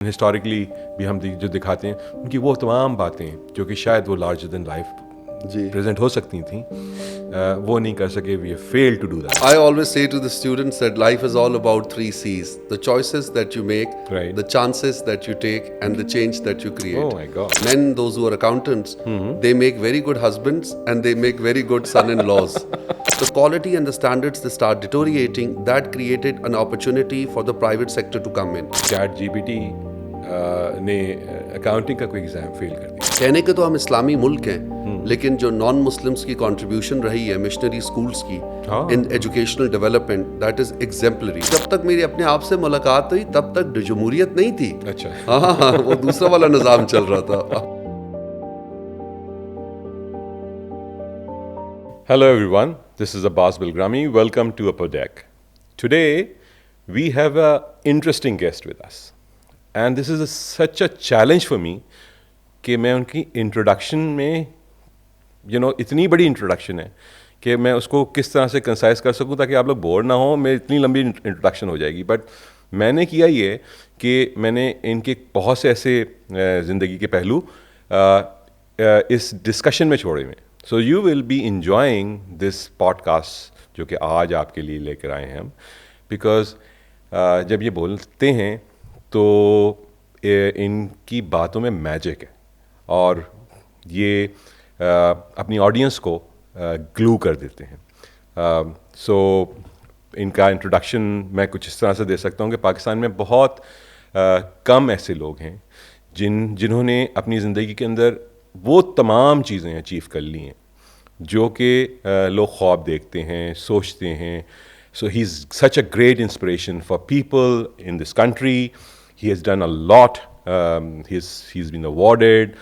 Historically भी हम जो दिखाते हैं उनकी वो तमाम बातें जो कि शायद वो लार्जर देन लाइफ प्रेजेंट हो सकती थी, वो नहीं कर सके. We fail to do that. I always say to the students that life is all about 3 C's: the choices that you make, Right. the chances that you take, and the change that you create. Oh my God. Men, those who are accountants, they make very good husbands and they make very good son-in-laws. The quality and the standards they start deteriorating. That created an opportunity for the private sector to come in. ChatGPT ने accounting का कोई exam fail कर दिया. कहने के तो हम इस्लामी मुल्क हैं, लेकिन जो नॉन मुस्लिम्स की कंट्रीब्यूशन रही है मिशनरी स्कूल्स की in educational development, that is exemplary. जब तक मेरी अपने आप से मुलाकात हुई तब तक जमहूरियत नहीं थी. अच्छा. हाँ, वो दूसरा वाला निज़ाम चल रहा था. Hello everyone, this is Abbas Bilgrami. Welcome to Upper Deck. Today we have an interesting guest with us. And this is such a challenge for me कि मैं उनकी इंट्रोडक्शन में इतनी बड़ी इंट्रोडक्शन है कि मैं उसको किस तरह से कंसाइज कर सकूं ताकि आप लोग बोर ना हो. मेरी इतनी लंबी इंट्रोडक्शन हो जाएगी. बट मैंने किया ये कि मैंने इनके बहुत से ऐसे ज़िंदगी के पहलू इस डिस्कशन में छोड़े हुए. So you will be enjoying this podcast जो कि आज आपके लिए लेकर आए हैं हम. बिकॉज जब ये बोलते हैं तो इनकी बातों में मैजिक है और ये अपनी ऑडियंस को ग्लू कर देते हैं. सो इनका इंट्रोडक्शन मैं कुछ इस तरह से दे सकता हूँ कि पाकिस्तान में बहुत कम ऐसे लोग हैं जिन्होंने अपनी ज़िंदगी के अंदर वो तमाम चीज़ें अचीव कर ली हैं जो कि लोग ख्वाब देखते हैं, सोचते हैं. So he is such a great inspiration for people in this country. He has done a lot. He's been awarded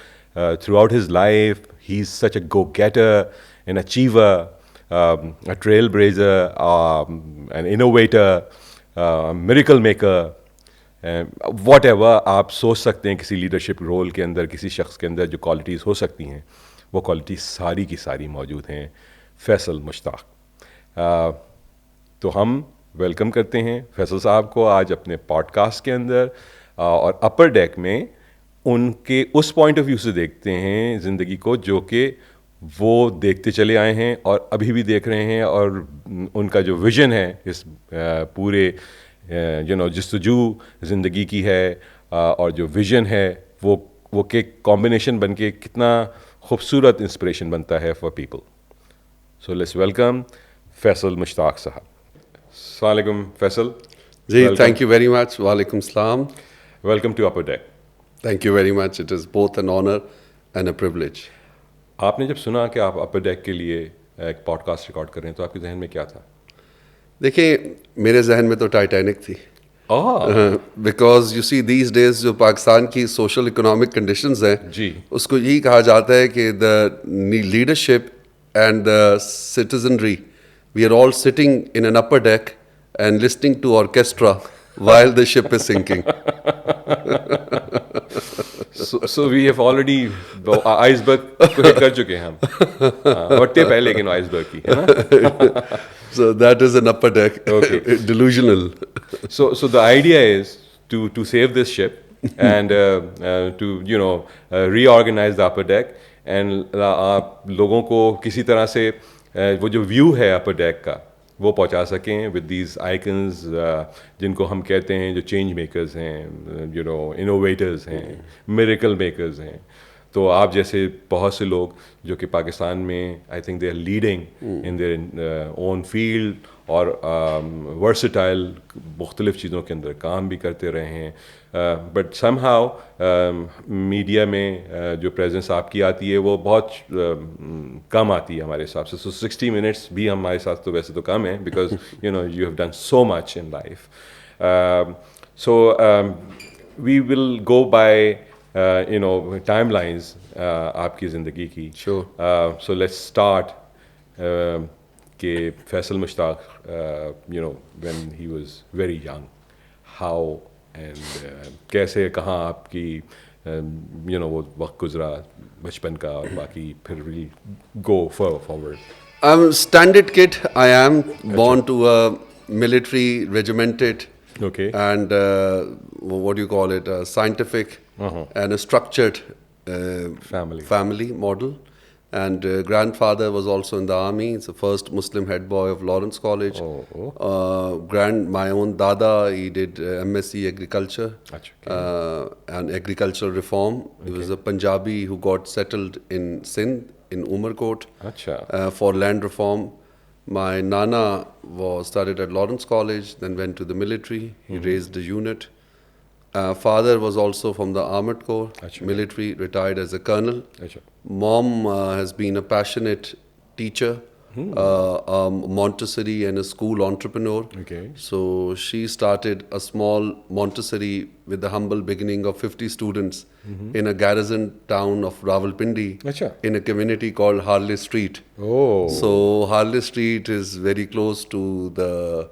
throughout his life. He's such a go-getter, an achiever, a trailblazer, an innovator, a miracle maker. Whatever आप सोच सकते हैं किसी leadership role के अंदर किसी शख्स के अंदर जो क्वालिटीज़ हो सकती हैं, वो क्वालिटीज़ सारी की सारी मौजूद हैं फैसल मुश्ताक. तो हम वेलकम करते हैं फैसल साहब को आज अपने पॉडकास्ट के अंदर और अपर डेक में उनके उस पॉइंट ऑफ व्यू से देखते हैं ज़िंदगी को जो कि वो देखते चले आए हैं और अभी भी देख रहे हैं. और उनका जो विज़न है इस पूरे जस्तजू ज़िंदगी की है और जो विज़न है वो के कॉम्बिनेशन बन के कितना खूबसूरत इंस्पिरेशन बनता है for people. So let's welcome Faisal Mushtaq साहब. Assalamualaikum, Faisal. Ji, thank you very much. Walaikum salam. Welcome to Upper Deck. Thank you very much. It is both an honor and a privilege. आपने जब सुना कि आप Upper Deck के लिए एक podcast record कर रहे हैं तो आपके जहन में क्या था? देखिए, मेरे जहन में तो टाइटैनिक थी. Because you see these days जो पाकिस्तान की सोशल इकोनॉमिक कंडीशंस हैं जी, उसको यही कहा जाता है कि the leadership and the citizenry, we are all sitting in an upper deck and listening to orchestra while the ship is sinking. so we have already iceberg को hit कर चुके हैं हम. वट्टे पहले लेकिन iceberg की है ना. So that is an upper deck. Okay. Delusional. So the idea is to save this ship and to reorganize the upper deck and आप लोगों को किसी तरह से वो जो व्यू है अपर डेक का वो पहुंचा सकें विद दीज आइकन्स जिनको हम कहते हैं जो चेंज मेकर्स हैं, इनोवेटर्स हैं, मिरेकल मेकर्स हैं. तो आप जैसे बहुत से लोग जो कि पाकिस्तान में I think they are leading in their own field और वर्सटाइल मुख्तलिफ चीज़ों के अंदर काम भी करते रहे हैं. बट समहाउ मीडिया में जो प्रेजेंस आपकी आती है वो बहुत कम आती है हमारे हिसाब से. सो 60 मिनट्स भी हमारे साथ तो वैसे तो कम है because you have done so much in life. So we will go by timelines आपकी ज़िंदगी की. Sure. So let's start कि Faisal Mushtaq when he was very young, how and कैसे कहाँ आपकी वो वक्त गुजरा बचपन का और बाकी फिर we'll go forward. I'm a standard kid. I am born to a military regimented Okay. and what do you call it, a scientific and a structured family model. And grandfather was also in the army. He's the first Muslim head boy of Lawrence College. My own dada, he did MSc agriculture and agricultural reform. He was a Punjabi who got settled in Sindh, in Umarkot, for land reform. My nana studied at Lawrence College, then went to the military. He raised a unit. Father was also from the Armored Corps, military, retired as a colonel. Mom has been a passionate teacher, Montessori and a school entrepreneur. So she started a small Montessori with the humble beginning of 50 students in a garrison town of Rawalpindi, in a community called Harley Street. So Harley Street is very close to the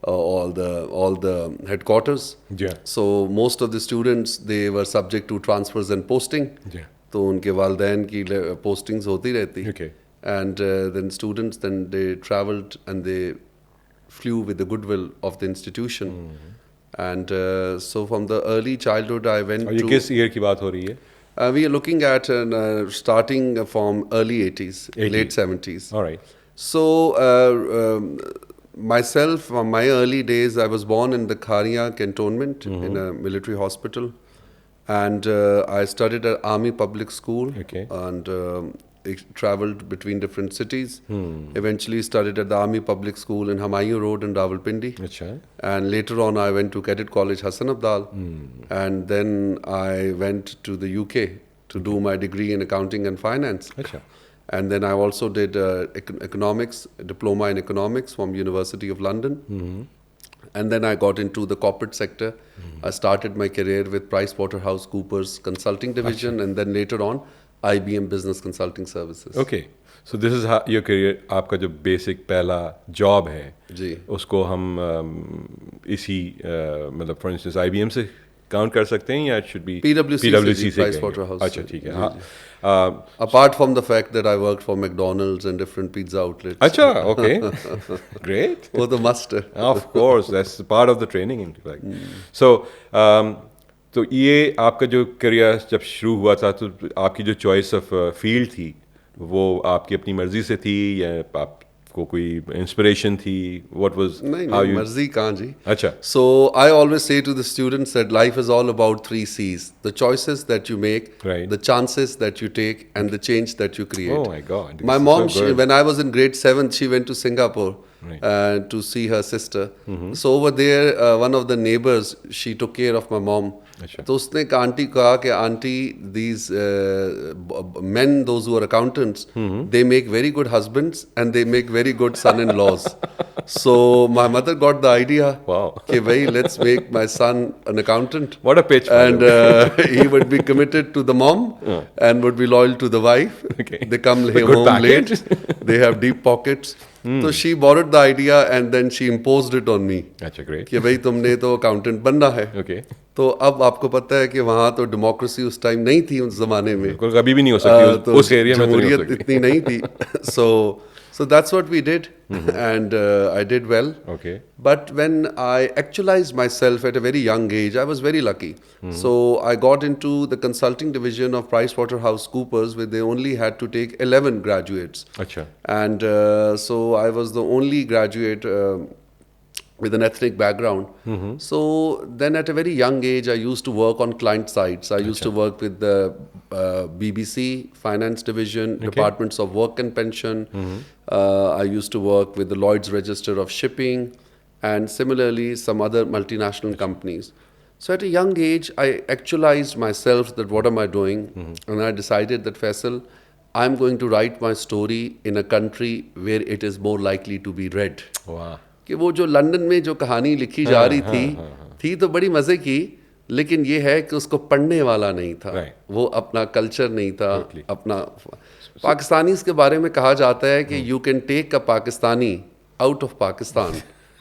all the headquarters. So most of the students, they were subject to transfers and posting. तो उनके वालदैन की postings होती रहती. And then students, then they traveled and they flew with the goodwill of the institution. And so from the early childhood I went to... किस year की बात हो रही है? We are looking at starting from early 80s, late 70s. All right. So myself, from my early days, I was born in the Kharia cantonment in a military hospital. And I studied at Army Public School and traveled between different cities. Eventually studied at the Army Public School in Humayun Road in Rawalpindi. And later on I went to Cadet College Hassan Abdal. And then I went to the UK to do my degree in accounting and finance. And then I also did economics, diploma in economics from University of London. And then I got into the corporate sector. I started my career with PricewaterhouseCoopers Consulting Division, and then later on, IBM Business Consulting Services. Okay. So this is how your career, आपका जो basic पहला job है, उसको हम इसी मतलब for instance IBM से count कर सकते हैं या it should be PwC से Pricewaterhouse. अच्छा ठीक है हाँ. Apart from the fact that I worked for McDonald's and different pizza outlets. अच्छा, okay. Great. For the master. Of course, that's part of the training. So, तो ये आपका जो करियर जब शुरू हुआ था तो आपकी जो चॉइस ऑफ फील्ड थी वो आपकी अपनी मर्जी से थी या आपको कोई इंस्पिरेशन थी? What was how you? मर्जी कहाँ जी? अच्छा. So I always say to the students that life is all about 3 C's: the choices that you make, the chances that you take, and the change that you create. Oh my God! My mom, when I was in grade 7, she went to Singapore to see her sister. So over there, one of the neighbors, she took care of my mom. तो उसने एक aunty कहा कि aunty these men, those who are accountants, they make very good husbands and they make very good son-in-laws. So my mother got the idea. Wow. कि भाई let's make my son an accountant. What a pitch. And he would be committed to the mom and would be loyal to the wife. They come home late. They have deep pockets. So she borrowed the idea and then she imposed it on me. अच्छा, great. कि भाई तुमने तो accountant बनना है. तो अब आपको पता है कि वहाँ तो डेमोक्रेसी उस टाइम नहीं थी उस जमाने में. कभी भी नहीं हो सकती उस एरिया में. जमहूरियत इतनी नहीं थी. So that's what we did, and I did well. But when I actualized myself at a very young age, I was very lucky. So I got into the consulting division of PricewaterhouseCoopers, where they only had to take 11 graduates. And so I was the only graduate with an ethnic background. So then at a very young age, I used to work on client sites. I used to work with the BBC Finance Division, Departments of Work and Pension. I used to work with the Lloyd's Register of Shipping, and similarly some other multinational companies. So at a young age, I actualized myself that what am I doing? And I decided that Faisal, I'm going to write my story in a country where it is more likely to be read. Wow. कि वो जो London में जो कहानी लिखी जा रही थी तो बड़ी मज़े की, लेकिन ये है कि उसको पढ़ने वाला नहीं था. वो अपना कल्चर नहीं था. अपना पाकिस्तानी के बारे में कहा जाता है कि you can take a Pakistani out of Pakistan,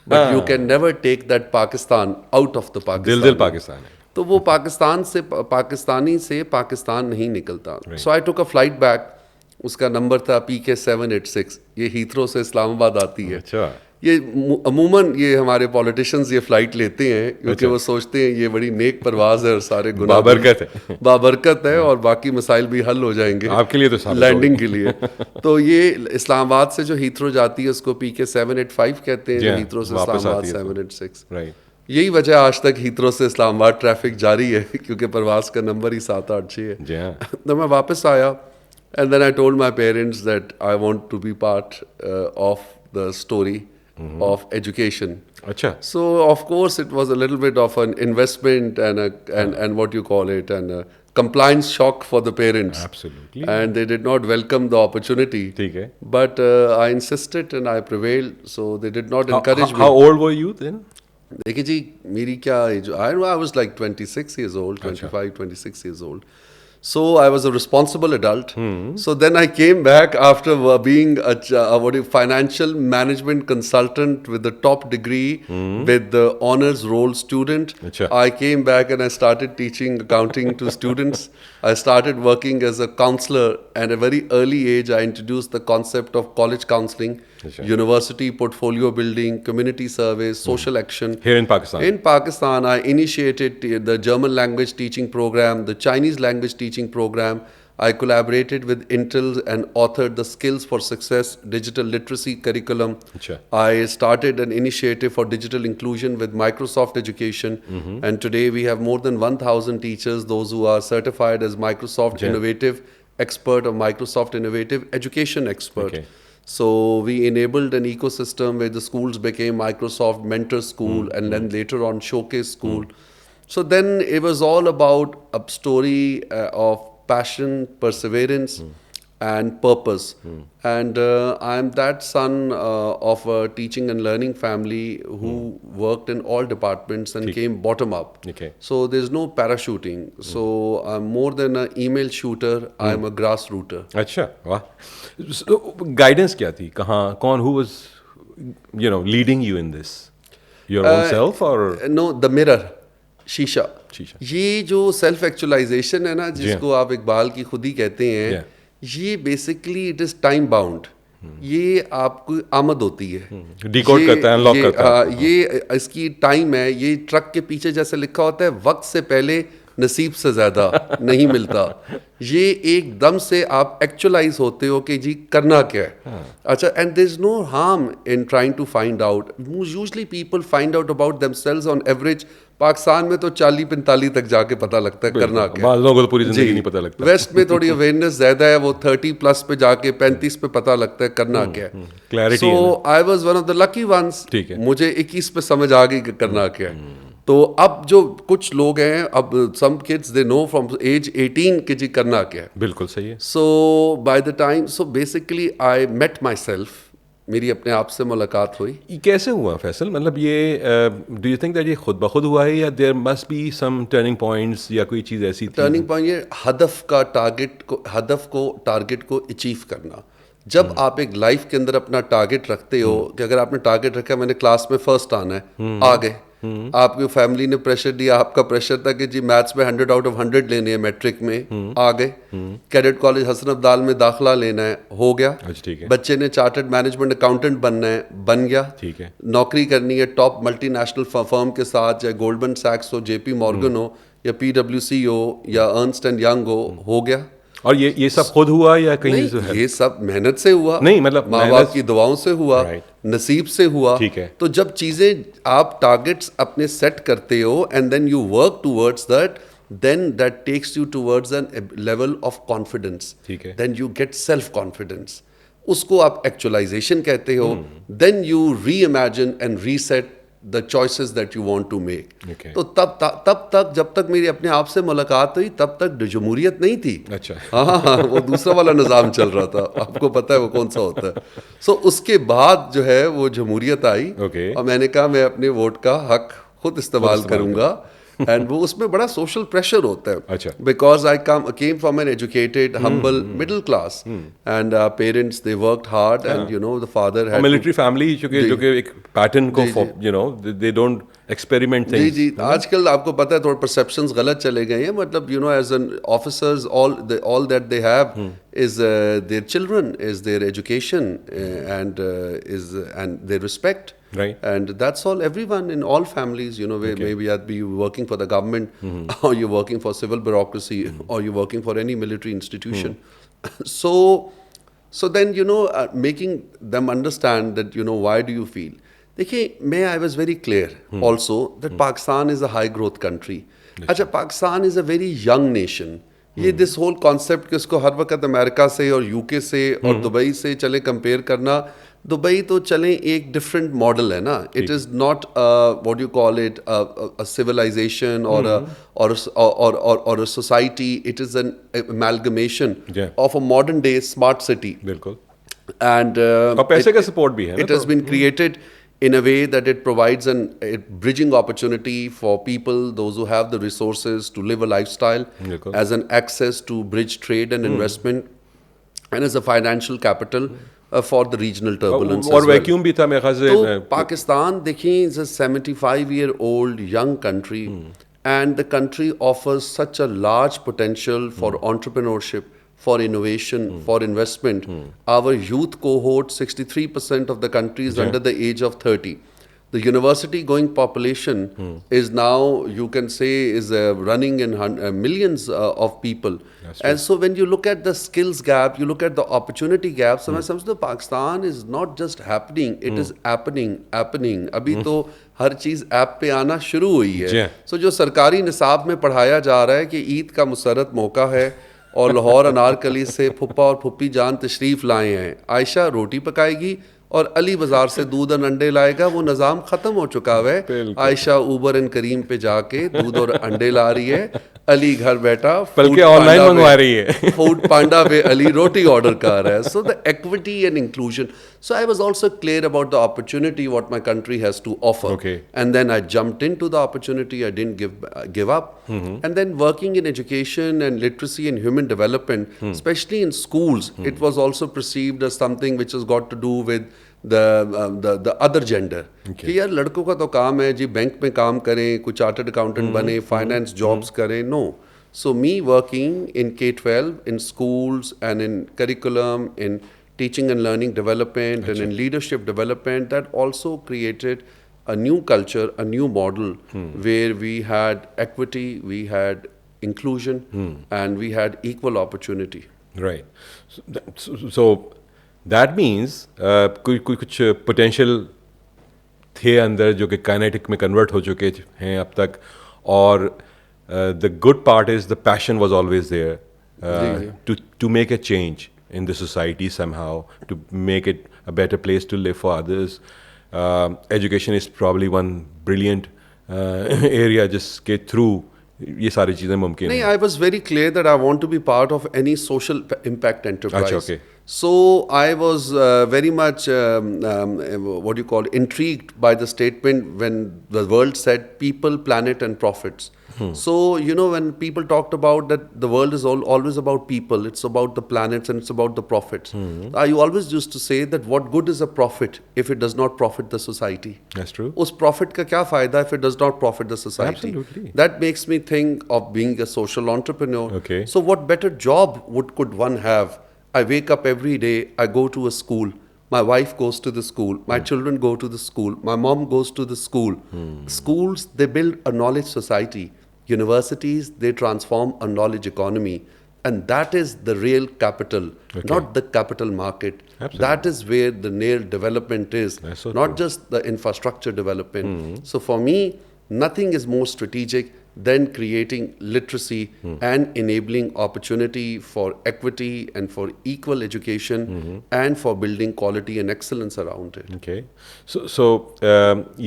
but you can never take that Pakistan out of the Pakistan. दिल पाकिस्तान है. तो वो पाकिस्तानी से पाकिस्तान नहीं निकलता. सो आई टुक अ फ्लाइट बैक. उसका नंबर था PK 786. ये हीथ्रो से इस्लामाबाद आती है. ये अमूमन ये हमारे पॉलिटिशियंस ये फ्लाइट लेते हैं क्योंकि वो सोचते हैं ये बड़ी नेक परवाज है और सारे गुनाह बाबरकत है। बाबरकत है और बाकी मसाइल भी हल हो जाएंगे आपके लिए तो साबित लैंडिंग के लिए। तो ये इस्लामाबाद से जो हीथ्रो जाती है उसको PK 785 कहते हैं, जो हीथ्रो से इस्लामाबाद 786। राइट। यही वजह आज तक हीथ्रो से इस्लामाबाद ट्रैफिक जारी है क्योंकि परवाज का नंबर ही 786 है। जी हाँ। तो मैं वापस आया and then I told my parents that I want to be part of the story of education. अच्छा। So of course it was a little bit of an investment and what you call it, and a compliance shock for the parents. Absolutely. And they did not welcome the opportunity. ठीक है। But I insisted and I prevailed. So they did not encourage me. How old were you then? देखिए जी मेरी क्या as, I was like 26 years old, 25, 26 years old. So I was a responsible adult. So then I came back after being a financial management consultant with the top degree with the honors roll student. Achha. I came back and I started teaching accounting to students. I started working as a counselor at a very early age. I introduced the concept of college counseling, Achha. university portfolio building, community service, social action. Here in Pakistan? In Pakistan, I initiated the German language teaching program, the Chinese language teaching program. I collaborated with Intel and authored the Skills for Success digital literacy curriculum. Achha. I started an initiative for digital inclusion with Microsoft Education. And today we have more than 1,000 teachers, those who are certified as Microsoft Innovative Expert or Microsoft Innovative Education Expert. Okay. So we enabled an ecosystem where the schools became Microsoft Mentor School and then later on Showcase School. So then it was all about a story of passion, perseverance and purpose. And I'm that son of a teaching and learning family who worked in all departments and came bottom up. Okay. So there's no parachuting. So I'm more than an email shooter, I'm a grassrooter. अच्छा, वाह। So, guidance क्या थी? कहाँ, कौन, who was, leading you in this? Your own self or? No, the mirror. शीशा। शीशा। ये जो सेल्फ एक्चुअलाइजेशन है ना जिसको आप इकबाल की खुद ही कहते हैं, ये basically it is time bound. ये आपको आमद होती है, डिकोड करता है, अनलॉक करता है। ये इसकी टाइम है। ये ट्रक के पीछे जैसे लिखा होता है वक्त से पहले नसीब से ज्यादा नहीं मिलता। ये एकदम से आप एक्चुअलाइज होते हो कि जी करना क्या है। अच्छा, and there is no harm in trying to find out. Usually people find out about themselves on average. Pakistan में तो 40-45 तक जाके पता लगता है करना क्या। बाद लोगों को तो पूरी जिंदगी नहीं पता लगता। वेस्ट में थोड़ी अवेयरनेस ज्यादा है, वो 30+ पे जाके 35 पे पता लगता है करना क्या है। Clarity. So I was one of the lucky ones. ठीक है। मुझे 21 पे समझ आ गई कि करना क्या है। तो अब जो कुछ लोग हैं, अब some kids they know from age 18 कि जी करना क्या है। बिल्कुल सही है। So by the time, so basically I met myself, मेरी अपने आप से मुलाकात हुई। ये कैसे हुआ फैसल? मतलब ये डू यू थिंक दैट ये खुद ब खुद हुआ है या there must be some turning points या कोई चीज़ ऐसी थी? टर्निंग पॉइंट ये हदफ को टारगेट को अचीव करना। जब आप एक लाइफ के अंदर अपना टारगेट रखते हो कि अगर आपने टारगेट रखा मैंने क्लास में फर्स्ट आना है, आ गए। आपकी फैमिली ने प्रेशर दिया, आपका प्रेशर था कि जी मैथ्स में 100 आउट ऑफ 100 लेने हैं, मैट्रिक में आ गए। कैडेट कॉलेज हसन अब्दाल में दाखिला लेना है, हो गया। ठीक है। बच्चे ने चार्टर्ड मैनेजमेंट अकाउंटेंट बनना है, बन गया। ठीक है। नौकरी करनी है टॉप मल्टीनेशनल फर्म के साथ, चाहे गोल्डमैन सैक्स हो, JP मॉर्गन हो या PwC हो या अर्नस्ट एंड यंग हो गया। और ये सब खुद हुआ या कहीं से है? ये सब मेहनत से हुआ, नहीं मतलब माँ बाप की दुआओं से हुआ, नसीब से हुआ। ठीक है। तो जब चीजें आप टारगेट्स अपने सेट करते हो and then you work towards that, then that takes you towards a level of confidence. ठीक है। Then you get self confidence. उसको आप actualization कहते हो। Then you reimagine and reset the choices that you want to make. Okay. तो तब तक जब तक मेरी अपने आप से मुलाकात हुई तब तक जमहूरियत नहीं थी। अच्छा। हाँ, वो दूसरा वाला निज़ाम चल रहा था, आपको पता है वो कौन सा होता है। सो उसके बाद जो है वो जमहूरियत आई। Okay. और मैंने कहा मैं अपने वोट का हक खुद इस्तेमाल करूंगा। एंड वो उसमें बड़ा सोशल प्रेशर होता है। अच्छा। Because I came from an educated humble middle class and parents they worked hard and the father had military family जो कि एक पैटर्न को दे डोंट experiment जी things. जी आजकल आपको पता है थोड़ा परसेप्शंस गलत चले गए हैं मतलब you know as an officers all that they have is their children, is their education, and their respect. Right. And that's all. Everyone in all families, you know, where maybe you'd be working for the government, or you're working for civil bureaucracy, or you're working for any military institution. So, then you know, making them understand that you know why do you feel. देखिए मैं I was very clear also that Pakistan is a high growth country. अच्छा Pakistan is a very young nation. ये this whole concept कि उसको हर वक्त America से और UK से और दुबई से चले कंपेयर करना. दुबई तो चले एक डिफरेंट मॉडल है ना. It is not what you call it a civilisation और a society. It is an amalgamation of a modern day smart city. बिल्कुल. And और पैसे का सपोर्ट भी है ना. it has been created in a way that it provides a bridging opportunity for people, those who have the resources to live a lifestyle, as an access to bridge trade and investment, and as a financial capital for the regional turbulence. और vacuum भी था मेरे ख्याल से. तो पाकिस्तान देखिए is a 75-year-old young country, and the country offers such a large potential for entrepreneurship, for innovation, for investment. Our youth cohort, 63% of the country is under the age of 30. The university going population is now, you can say, is running in millions of people. And so when you look at the skills gap, you look at the opportunity gap, so मैं समझता हूँ Pakistan is not just happening, it is happening. अभी तो हर चीज़ app पे आना शुरू हुई है. So जो सरकारी निसाब में पढ़ाया जा रहा है कि ईद का मुसर्रत मौका है और लाहौर अनारकली से फुप्पा और फुप्पी जान तशरीफ़ लाए हैं, आयशा रोटी पकाएगी और अली बाज़ार से दूध और अंडे लाएगा. वो निज़ाम ख़त्म हो चुका है. आयशा ऊबर एंड करीम पे जाके दूध और अंडे ला रही है. अली घर बैठा बल्कि ऑनलाइन मंगवा रही है. फूड पांडा पे अली रोटी ऑर्डर कर रहा है. So the equity and inclusion. So I was also clear about the opportunity what my country has to offer. And then I jumped into the opportunity. I didn't give up. And then working in education and literacy and human development, especially in schools, it was also perceived as something which has got to do with the other gender. कि यार लड़कों का तो काम है जी bank में काम करें, कुछ चार्टर्ड अकाउंटेंट बने, फाइनेंस जॉब्स करें. No. So me working in K-12, in schools and in curriculum, in teaching and learning development, and in leadership development, that also created a new culture, a new model, where we had equity, we had inclusion, and we had equal opportunity. Right. So that means कुछ potential थे अंदर जो कि kinetic में convert हो चुके हैं अब तक. और the good part is the passion was always there to make a change in the society somehow, to make it a better place to live for others. Education is probably one brilliant area just get through ये सारी चीज़ें मुमकिन हैं. I was very clear that I want to be part of any social impact enterprise. Okay. So I was very much what you call intrigued by the statement when the world said people, planet and profits. So you know when people talked about that the world is always about people, it's about the planets and it's about the profits. I always used to say that what good is a profit if it does not profit the society? That's true. उस profit का क्या फायदा if it does not profit the society? Absolutely. That makes me think of being a social entrepreneur. Okay. So what better job could one have? I wake up every day, I go to a school. My wife goes to the school. My children go to the school. My mom goes to the school. Schools, they build a knowledge society. Universities, they transform a knowledge economy. And that is the real capital, not the capital market. Absolutely. That is where the real development is, So not true. just the infrastructure development. So for me, nothing is more strategic than creating literacy and enabling opportunity for equity and for equal education and for building quality and excellence around it. Okay. So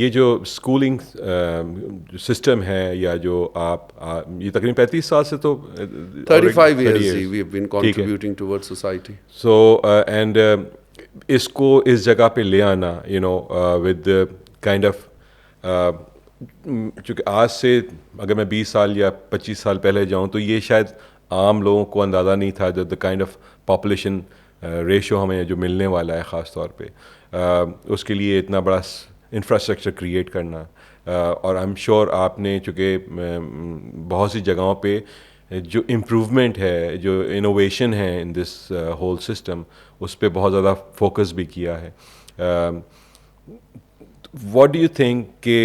ये जो schooling system है या जो आप ये तकरीबन 35 साल से तो 35 years we have been contributing towards society. So and इसको इस जगह पे ले आना, you know, with the kind of चूँकि आज से अगर मैं 20 साल या 25 साल पहले जाऊँ तो ये शायद आम लोगों को अंदाज़ा नहीं था the kind of population ratio हमें जो मिलने वाला है ख़ास तौर पे उसके लिए इतना बड़ा इंफ्रास्ट्रक्चर क्रिएट करना. और आई एम श्योर आपने चूँकि बहुत सी जगहों पे जो इम्प्रूवमेंट है, जो इनोवेशन है इन दिस होल सिस्टम, उस पर बहुत ज़्यादा फोकस भी किया है. व्हाट डू यू थिंक कि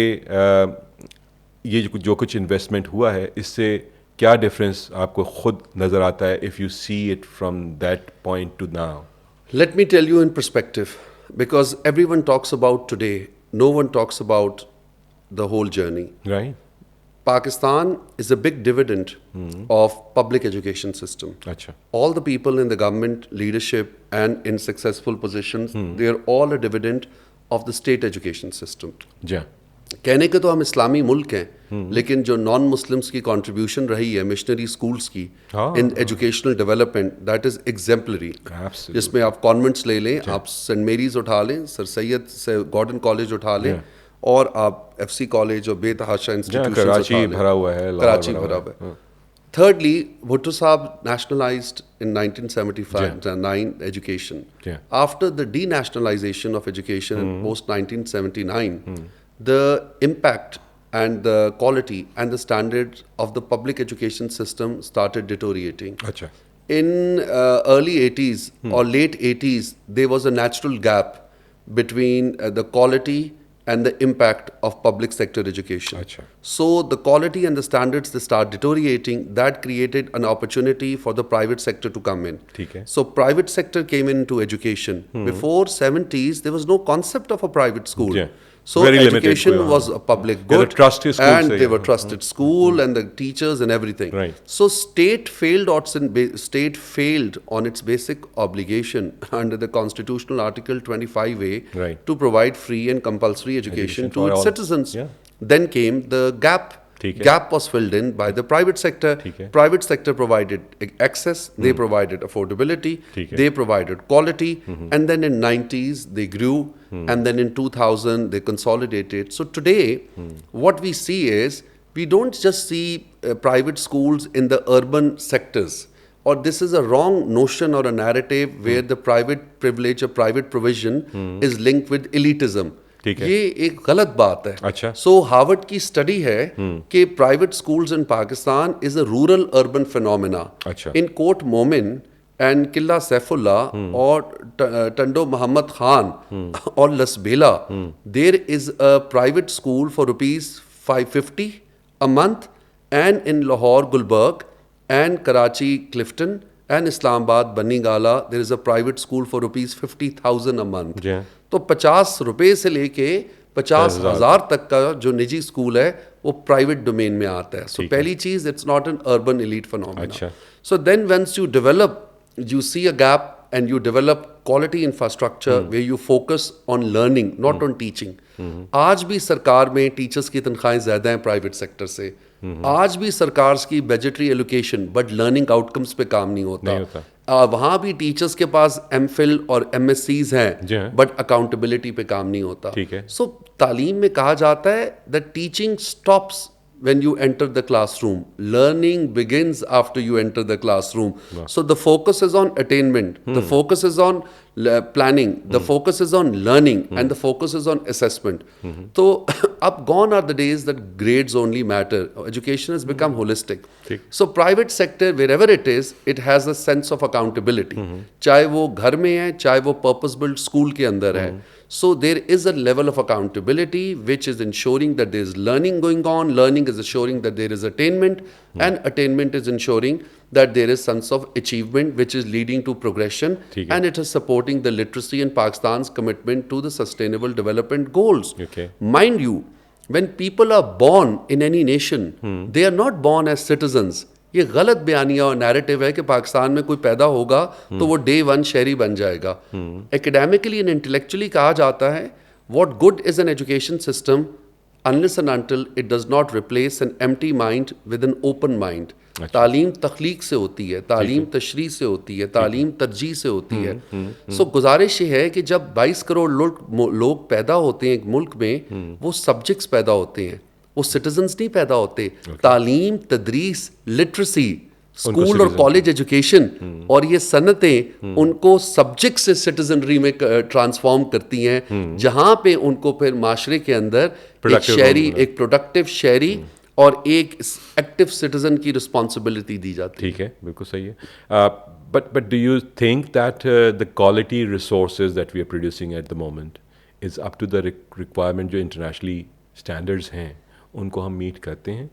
ये जो कुछ इन्वेस्टमेंट हुआ है, इससे क्या डिफरेंस आपको खुद नज़र आता है if you see it from that point two now? Let me tell you in perspective, because everyone talks about today, no one talks about the whole journey. Right? Pakistan is a big dividend of public education system. अच्छा. All the people in the government leadership and in successful positions, they are all a dividend of the state education system. जी. कहने के तो हम इस्लामी मुल्क हैं, लेकिन जो non Muslims की कंट्रीब्यूशन रही है मिशनरी स्कूल्स की in educational development, that is exemplary. जिसमें आप कॉन्वेंट्स ले लें, आप सेंट मेरीज उठा लें, सर सैयद से गॉर्डन कॉलेज उठा लें, और आप एफसी कॉलेज और बेतहाशा इंस्टीट्यूशंस उठा लें. कराची भरा हुआ है, कराची भरा हुआ है. Thirdly, Bhutto Saab nationalized in 1975-9 education. After the denationalization of education in post 1979, the impact and the quality and the standards of the public education system started deteriorating. Achha. In early 80s or late 80s, there was a natural gap between the quality and the impact of public sector education. Achha. So the quality and the standards, they start deteriorating. That created an opportunity for the private sector to come in. Okay. So private sector came into education. Before 70s, there was no concept of a private school. Yeah. So Very education was a public good, trusted schools, and they were trusted school and the teachers and everything. Right. So state failed on its basic obligation under the constitutional article 25A Right. to provide free and compulsory education to for its all. citizens. Yeah. Then came the gap. Gap was filled in by the private sector. Private sector provided access, they provided affordability, they provided quality, and then in 90s they grew, and then in 2000 they consolidated. So today, what we see is, we don't just see private schools in the urban sectors, or this is a wrong notion or a narrative where the private privilege or private provision is linked with elitism. ये एक गलत बात है. अच्छा. सो Harvard की study है कि private schools in Pakistan is a rural urban phenomena. अच्छा. इन कोट मोमिन एंड किला सैफुल्ला और टंडो मोहम्मद खान और Lasbela, there is a private school for ₹550 a month, and in Lahore Gulberg and Karachi Clifton and Islamabad Banigala there is a private school for ₹50,000 a month. तो 50 रुपए से लेके 50,000 तक का जो निजी स्कूल है वो प्राइवेट डोमेन में आता है. सो पहली चीज, it's not an urban elite phenomena. So then once you develop, you see a gap and you develop quality infrastructure where you focus on learning, not on teaching. आज भी सरकार में teachers की तनख्वाहें ज़्यादा हैं प्राइवेट सेक्टर से. आज भी सरकार की budgetary allocation but learning outcomes पे काम नहीं होता. वहाँ भी टीचर्स के पास एमफिल और एमएससीज हैं, बट अकाउंटेबिलिटी पे काम नहीं होता. सो तालीम में कहा जाता है that teaching stops when you enter the classroom. Learning begins after you enter the classroom. Wow. So the focus is on attainment, the focus is on planning, the focus is on learning, and the focus is on assessment. So up gone are the days that grades only matter. Education has become holistic. So private sector, wherever it is, it has a sense of accountability. चाहे वो घर में है, चाहे वो purpose built school के अंदर है. So there is a level of accountability which is ensuring that there is learning going on, learning is assuring that there is attainment, and attainment is ensuring that there is sense of achievement which is leading to progression, and it is supporting the literacy and Pakistan's commitment to the sustainable development goals. Mind you, when people are born in any nation, they are not born as citizens. ये गलत बयानिया और narrative है कि पाकिस्तान में कोई पैदा होगा तो वो डे वन शहरी बन जाएगा. एकेडमिकली एंड इंटेलेक्चुअली कहा जाता है what good is an education system unless and until it does not replace an empty mind with an open mind. तालीम तख्लीक से होती है, तालीम तशरीह से होती है, तालीम तरजीह से होती है. सो गुजारिश ये है कि जब 22 करोड़ लोग पैदा होते हैं एक मुल्क में, वो सब्जेक्ट्स पैदा होते हैं, वो सिटीजन्स नहीं पैदा होते. तालीम, तदरीस, लिटरेसी, स्कूल और कॉलेज एजुकेशन और ये सनतें उनको सब्जेक्ट से सिटीजनरी में ट्रांसफॉर्म करती हैं, जहां पे उनको फिर माशरे के अंदर एक शहरी, एक प्रोडक्टिव शहरी और एक एक्टिव सिटीजन की रिस्पॉन्सिबिलिटी दी जाती है। ठीक है, बिल्कुल सही है। But do you think that the quality resources that we are producing at the moment is up to the requirement जो इंटरनेशनली स्टैंडर्ड्स हैं उनको हम मीट करते हैं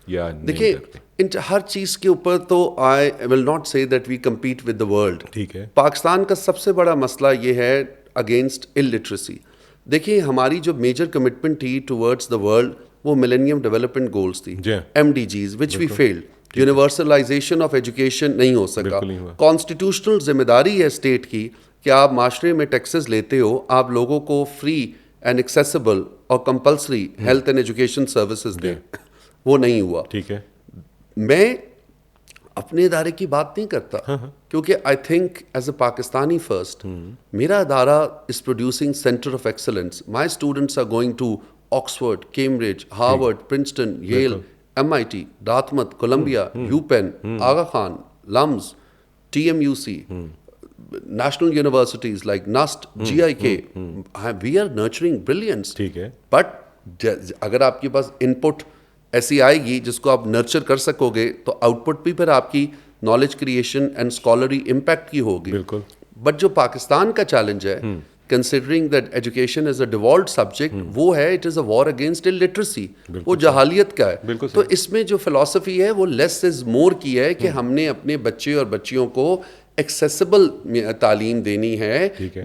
या नहीं देखिए, करते? इन हर चीज के ऊपर तो I will not say that we compete with the world. ठीक है। पाकिस्तान का सबसे बड़ा मसला ये है अगेंस्ट इलिटरेसी। देखिए, हमारी जो मेजर कमिटमेंट थी टुवर्ड्स द वर्ल्ड वो मिलेनियम डेवलपमेंट गोल्स थी, MDGs, which we failed. Universalization of education नहीं हो सका। कॉन्स्टिट्यूशनल जिम्मेदारी है स्टेट की कि आप माशरे में टैक्सेस लेते हो, आप लोगों को फ्री एंड एक्सेसिबल और compulsory health and education services दें। वो नहीं हुआ। ठीक है। मैं अपने इदारे की बात नहीं करता, क्योंकि I think as a Pakistani first, मेरा इदारा is producing centre of excellence. My students are going to Oxford, Cambridge, Harvard, Princeton, Yale, MIT, Dartmouth, Columbia, UPenn, Aga Khan, LUMS, TMUC, national universities like NUST, GIK, we are nurturing brilliance. ठीक है। But अगर आपके पास input ऐसी आएगी जिसको आप nurture कर सकोगे, तो आउटपुट भी फिर आपकी knowledge creation and scholarly impact की होगी। बिल्कुल। बट जो पाकिस्तान का चैलेंज है, considering that education is a devolved subject, वो है it is a war against illiteracy. वो जहालियत का है। तो इसमें जो फिलॉसफी है वो लेस इज मोर की है कि हमने अपने बच्चे और बच्चियों को एक्सेसिबल तालीम देनी है,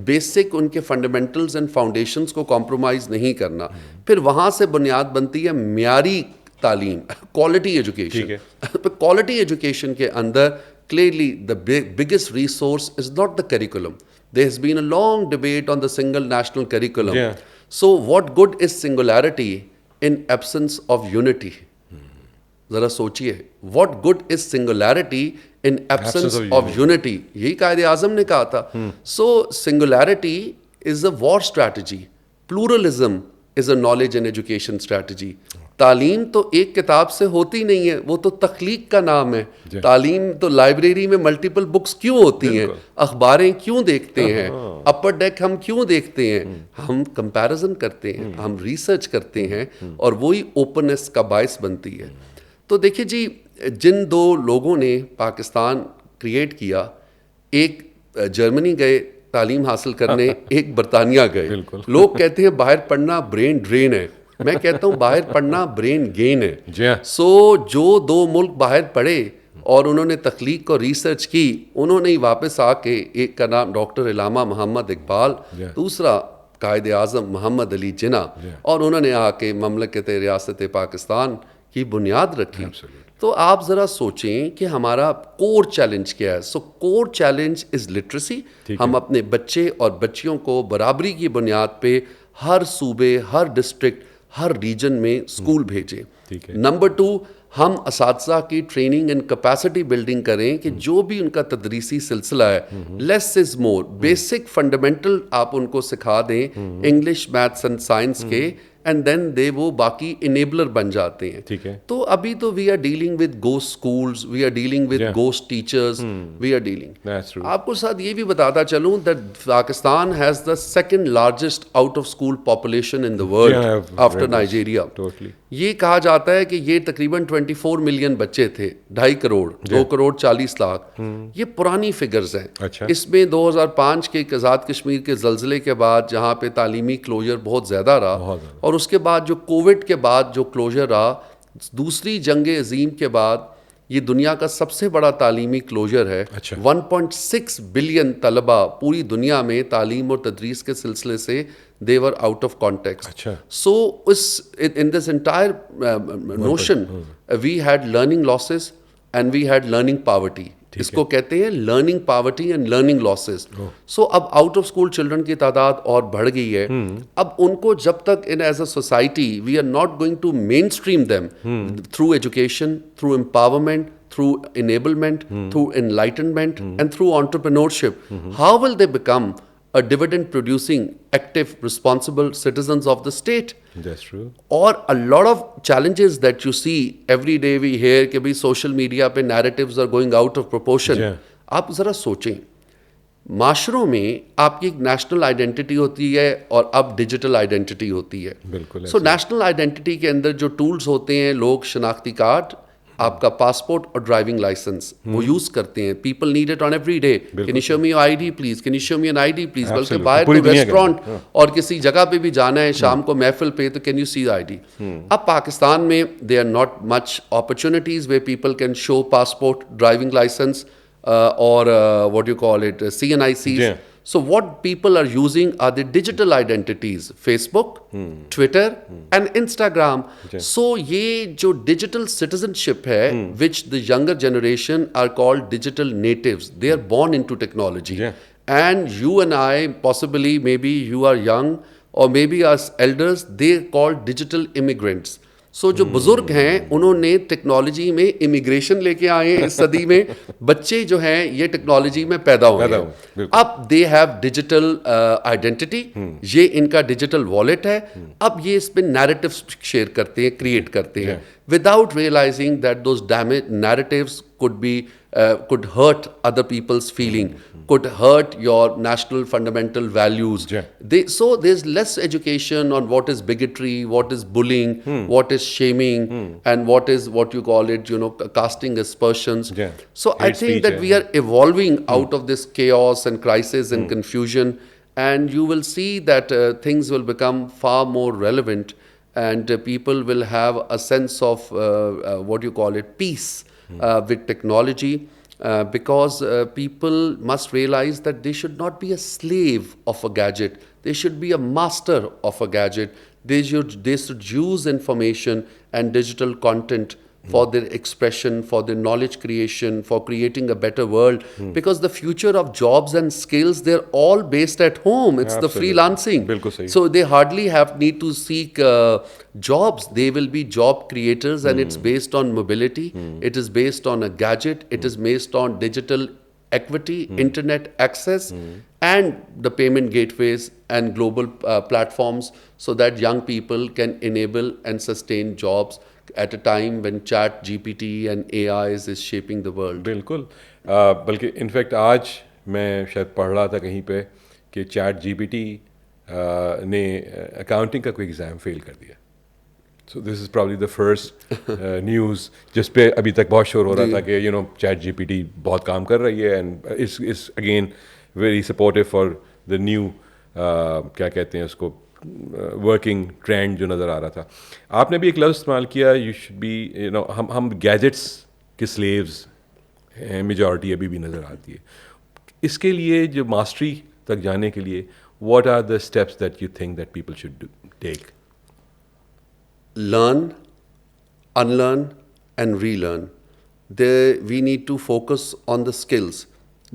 बेसिक उनके फंडामेंटल्स एंड फाउंडेशंस को कॉम्प्रोमाइज़ नहीं करना। फिर वहाँ से बुनियाद बनती है म्यारी तालीम, क्वालिटी एजुकेशन। क्वालिटी एजुकेशन के अंदर clearly the biggest resource is not the curriculum. There has been a long debate on the single national curriculum. Yeah. So what good is singularity in absence of unity? जरा सोचिए, what good is singularity in absence of unity? यही कायदे आज़म ने कहा था. So singularity is a war strategy. Pluralism is a knowledge and education strategy. तालीम तो एक किताब से होती नहीं है, वो तो तख्लीक का नाम है. तालीम तो लाइब्रेरी में मल्टीपल बुक्स क्यों होती हैं, अखबारें क्यों देखते हैं, अपर डेक हम क्यों देखते हैं, हम कंपैरिजन करते हैं, हम रिसर्च करते हैं, और वही ओपननेस का बायस बनती है. तो देखिए जी, जिन दो लोगों ने पाकिस्तान क्रिएट किया, एक जर्मनी गए तालीम हासिल करने, एक बरतानिया गए. लोग कहते हैं बाहर पढ़ना ब्रेन ड्रेन है, मैं कहता हूँ बाहर पढ़ना ब्रेन गेन है. सो जो दो मुल्क बाहर पढ़े और उन्होंने तख्लीक और रिसर्च की, उन्होंने ही वापस आके, एक का नाम डॉक्टर इलामा मोहम्मद इकबाल, दूसरा कायदे आज़म मोहम्मद अली जिना, और उन्होंने आके ममलकत रियासत पाकिस्तान की बुनियाद रखी. तो आप ज़रा सोचें कि हमारा कोर चैलेंज क्या है. सो कोर चैलेंज इज़ लिटरेसी. हम अपने बच्चे और बच्चियों को बराबरी की बुनियाद पे हर सूबे, हर डिस्ट्रिक्ट, हर रीजन में स्कूल भेजें. नंबर 2, हम असातिज़ा की ट्रेनिंग एंड कैपेसिटी बिल्डिंग करें कि जो भी उनका तदरीसी सिलसिला है, less is more, basic fundamental आप उनको सिखा दें, इंग्लिश, मैथ्स एंड साइंस के, एंड देन दे वो बाकी इनेबलर बन जाते हैं. ठीक है. तो अभी तो we are dealing with ghost schools, we are dealing with ghost teachers, we are dealing. आपको साथ ये भी बताता चलूं that Pakistan has the second largest out of school population in the world after Nigeria. ये कहा जाता है कि ये तकरीबन 24 मिलियन बच्चे थे, 2.5 करोड़, 2 करोड़ 40 लाख. ये पुरानी फिगर्स हैं. अच्छा. इसमें 2005 के आज़ाद कश्मीर के जल्जले के बाद जहाँ पे तालीमी क्लोजर बहुत ज़्यादा रहा, और उसके बाद जो कोविड के बाद जो क्लोजर रहा, दूसरी जंग अजीम के बाद ये दुनिया का सबसे बड़ा तालीमी क्लोजर है. 1.6 बिलियन तलबा पूरी दुनिया में तालीम और तदरीस के सिलसिले से they were out of context. So in this entire notion, we had learning losses and we had learning poverty. इसको कहते हैं learning poverty and learning losses. So अब out of school children की तादाद और बढ़ गई है. अब उनको जब तक as a society we are not going to mainstream them through education, through empowerment, through enablement, through enlightenment and through entrepreneurship, how will they become a dividend producing, active, responsible citizens of the state. That's true. Or a lot of challenges that you see every day we hear कि भाई social media पे narratives are going out of proportion. Yeah. आप ज़रा सोचें, माशरों में आपकी एक national identity होती है और अब डिजिटल आइडेंटिटी होती है. बिल्कुल सो नेशनल आइडेंटिटी के अंदर जो टूल्स होते हैं, लोग शनाख्ती कार्ड, आपका पासपोर्ट और ड्राइविंग लाइसेंस वो यूज करते हैं. People need it on every day. Can you show me your ID please, can you show me an ID please. बल्कि बाहर कोई रेस्टोरेंट और किसी जगह पे भी जाना है शाम को महफिल पे, तो कैन यू सी आईडी. अब पाकिस्तान में they are not much opportunities way people can show passport, driving licence or what you call it, CNICs. Yeah. So what people are using are the digital identities, Facebook, Twitter and Instagram. Yeah. So ये जो digital citizenship है, which the younger generation are called digital natives. They are born into technology. Yeah. And you and I, possibly, maybe you are young or maybe as elders, they are called digital immigrants. सो जो बुजुर्ग हैं उन्होंने technology में immigration लेके आए हैं इस सदी में. बच्चे जो हैं ये टेक्नोलॉजी में पैदा हुए हैं. अब दे हैव डिजिटल आइडेंटिटी, ये इनका डिजिटल वॉलेट है. अब ये इस पे नैरेटिव्स शेयर करते हैं, क्रिएट करते हैं, without realizing that those narratives could hurt other people's feeling, could hurt your national fundamental values. So there's less education on what is bigotry, what is bullying, what is shaming, and what you call it, casting aspersions. So I think that we are evolving out of this chaos and crisis and confusion, and you will see that things will become far more relevant. And people will have a sense of what you call it, peace with technology, because people must realize that they should not be a slave of a gadget. They should be a master of a gadget. They should use information and digital content for their expression, for their knowledge creation, for creating a better world. Because the future of jobs and skills, they're all based at home. It's the freelancing. So they hardly need to seek jobs. They will be job creators, and it's based on mobility. It is based on a gadget. It is based on digital equity, internet access, and the payment gateways and global platforms, so that young people can enable and sustain jobs at a time when chat GPT and AIs is shaping the world. बिल्कुल. बल्कि in fact आज मैं शायद पढ़ रहा था कहीं पे कि चैट GPT ने अकाउंटिंग का कोई एग्ज़ाम फेल कर दिया. So this is probably the first news जिस पे अभी तक बहुत शोर हो रहा था कि चैट GPT बहुत काम कर रही है, एंड इस again very supportive for the new क्या कहते हैं उसको वर्किंग ट्रेंड जो नज़र आ रहा था. आपने भी एक लफ्ज़ इस्तेमाल किया, यू शुड बी हम गैजेट्स के स्लेव्स हैं, मेजॉरिटी अभी भी नज़र आती है. इसके लिए जो मास्टरी तक जाने के लिए what are the steps that you think that people should take? Learn, unlearn and relearn. We need to focus on the skills.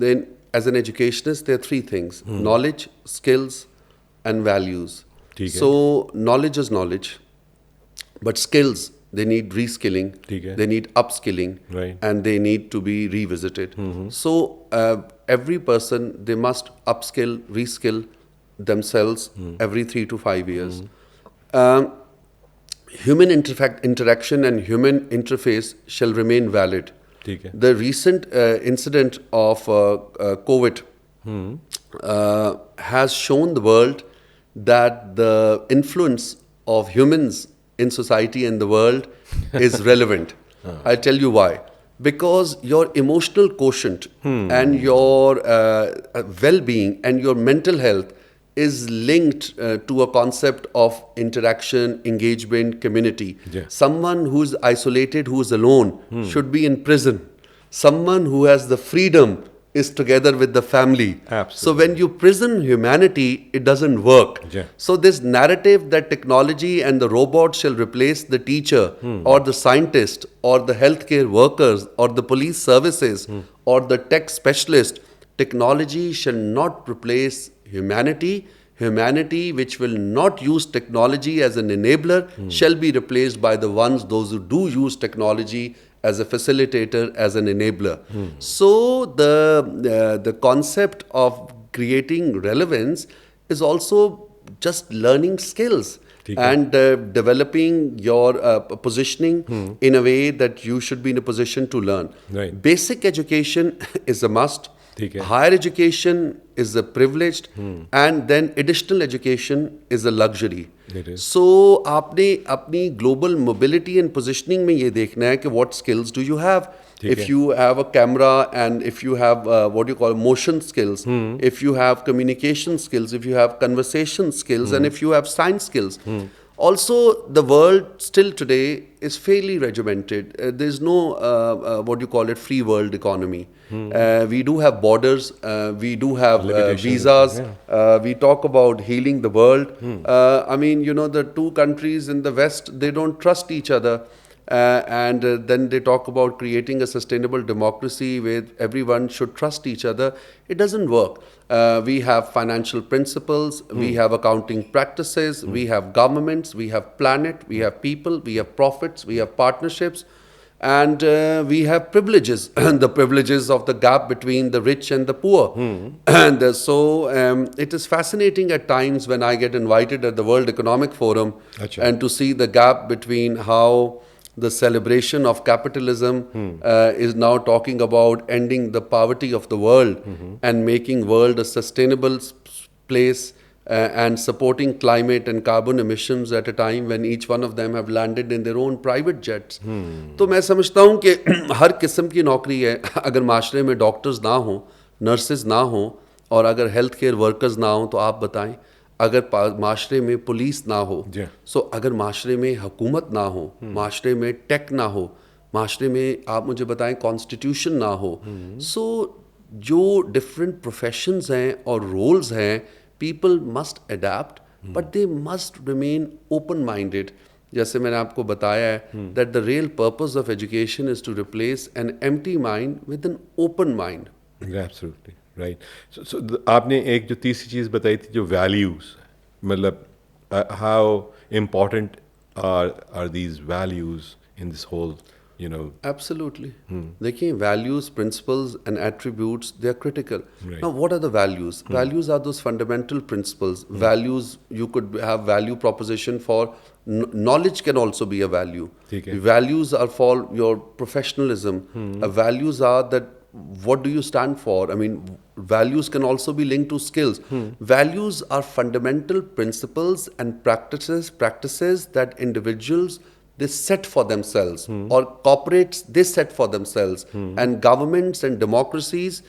Then as an educationist, there are three things: knowledge, skills and values. So knowledge is knowledge, but skills, they need reskilling, they need upskilling, and they need to be revisited. So every person, they must upskill, reskill themselves every 3 to 5 years. Human interaction and human interface shall remain valid. The recent incident of COVID has shown the world that the influence of humans in society and the world is relevant. I'll tell you why. Because your emotional quotient and your well-being and your mental health is linked to a concept of interaction, engagement, community. Someone who's isolated, who's alone, should be in prison. Someone who has the freedom is together with the family. So when you prison humanity, it doesn't work. So this narrative that technology and the robots shall replace the teacher or the scientist or the healthcare workers or the police services or the tech specialist, technology shall not replace humanity. Humanity, which will not use technology as an enabler, shall be replaced by those who do use technology as a facilitator, as an enabler. So the concept of creating relevance is also just learning skills and developing your positioning in a way that you should be in a position to learn. Right. Basic education is a must. ठीक है. Higher education is a privilege, and then additional education is a luxury. It is. So आपने अपनी global mobility and positioning में ये देखना है कि what skills do you have. If you have a camera and if you have what you call motion skills, if you have communication skills, if you have conversation skills, and if you have science skills. Also, the world still today is fairly regimented. There's no what you call it free world economy. We do have borders. We do have visas. We talk about healing the world. I mean, you know, the two countries in the West, they don't trust each other. And then they talk about creating a sustainable democracy where everyone should trust each other. It doesn't work. We have financial principles, we have accounting practices, we have governments, we have planet, we have people, we have profits, we have partnerships, and we have privileges, the privileges of the gap between the rich and the poor. And so it is fascinating at times when I get invited at the World Economic Forum and to see the gap between how the celebration of capitalism is now talking about ending the poverty of the world and making world a sustainable place and supporting climate and carbon emissions at a time when each one of them have landed in their own private jets. तो मैं समझता हूँ कि हर किस्म की नौकरी है. अगर माशरे में डॉक्टर्स ना हो, नर्सेज ना हो, और अगर हेल्थ केयर वर्कर्स ना हो, तो आप बताएं. अगर माशरे में पुलिस ना हो, सो अगर माशरे में हुकूमत ना हो, माशरे में टेक ना हो, माशरे में आप मुझे बताएं कॉन्स्टिट्यूशन ना हो, सो जो डिफरेंट प्रोफेशंस हैं और रोल्स हैं, people must adapt, but they must remain open minded. जैसे मैंने आपको बताया है that the real purpose of education is to replace an empty mind with an open mind. Absolutely right. So आपने एक जो तीसरी चीज़ बताई थी, जो वैल्यूज़, मतलब how important are these values in this whole, you know. Absolutely. देखिए, values, principles and attributes, they are critical. Right. Now, what are the values? Values are those fundamental principles. Values, you could have value proposition for knowledge can also be a value. Okay. Values are for your professionalism. Values are that what do you stand for? I mean, values can also be linked to skills. Values are fundamental principles and practices that individuals they set for themselves, or corporates they set for themselves, and governments and democracies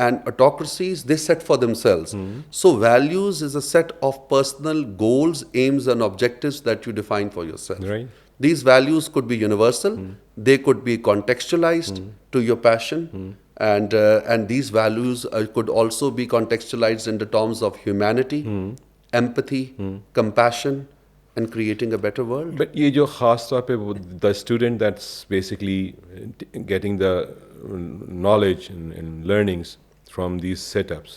and autocracies they set for themselves. So values is a set of personal goals, aims and objectives that you define for yourself. Right. These values could be universal, they could be contextualized to your passion, and these values could also be contextualized in the terms of humanity, empathy, compassion, and creating a better world. But ये जो ख़ास तौर पे the student that's basically getting the knowledge and learnings from these setups,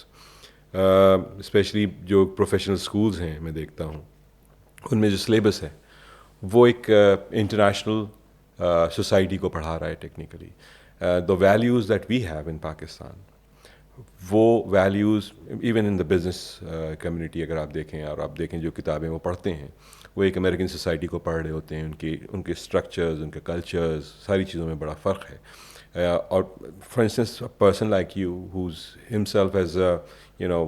especially जो professional schools हैं, मैं देखता हूँ उनमें जो syllabus है वो एक international society को पढ़ा रहा है technically. The values that we have in Pakistan, वो values even in the business community अगर आप देखें और आप देखें जो किताबें वो पढ़ते हैं, वो एक अमेरिकन सोसाइटी को पढ़ रहे होते हैं. उनके स्ट्रक्चर्स, उनके कल्चर्स, सारी चीज़ों में बड़ा फ़र्क है. और for instance person like you who's himself as you know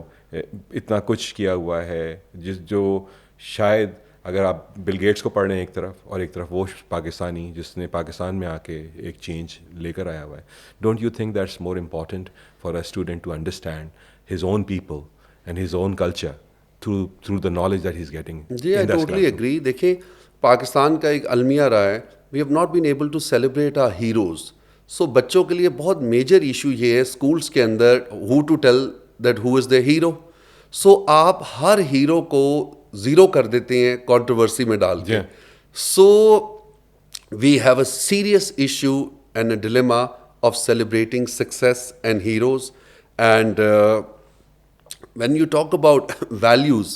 इतना कुछ किया हुआ है, जो शायद अगर आप बिल गेट्स को पढ़ रहे हैं एक तरफ, और एक तरफ वो पाकिस्तानी जिसने पाकिस्तान में आके एक चेंज लेकर आया हुआ है, don't you think that's more important for a student to understand his own people and his own culture through the knowledge that he's getting? जी, I totally agree. देखिए, पाकिस्तान का एक अलमिया रहा है, we have not been able to celebrate our heroes. So बच्चों के लिए बहुत मेजर इशू ये है स्कूल्स के अंदर who to tell that who is the hero. So आप हर हीरो को ज़ीरो कर देते हैं कंट्रोवर्सी में डाल के. So we have a serious issue and a dilemma of celebrating success and heroes. And when you talk about values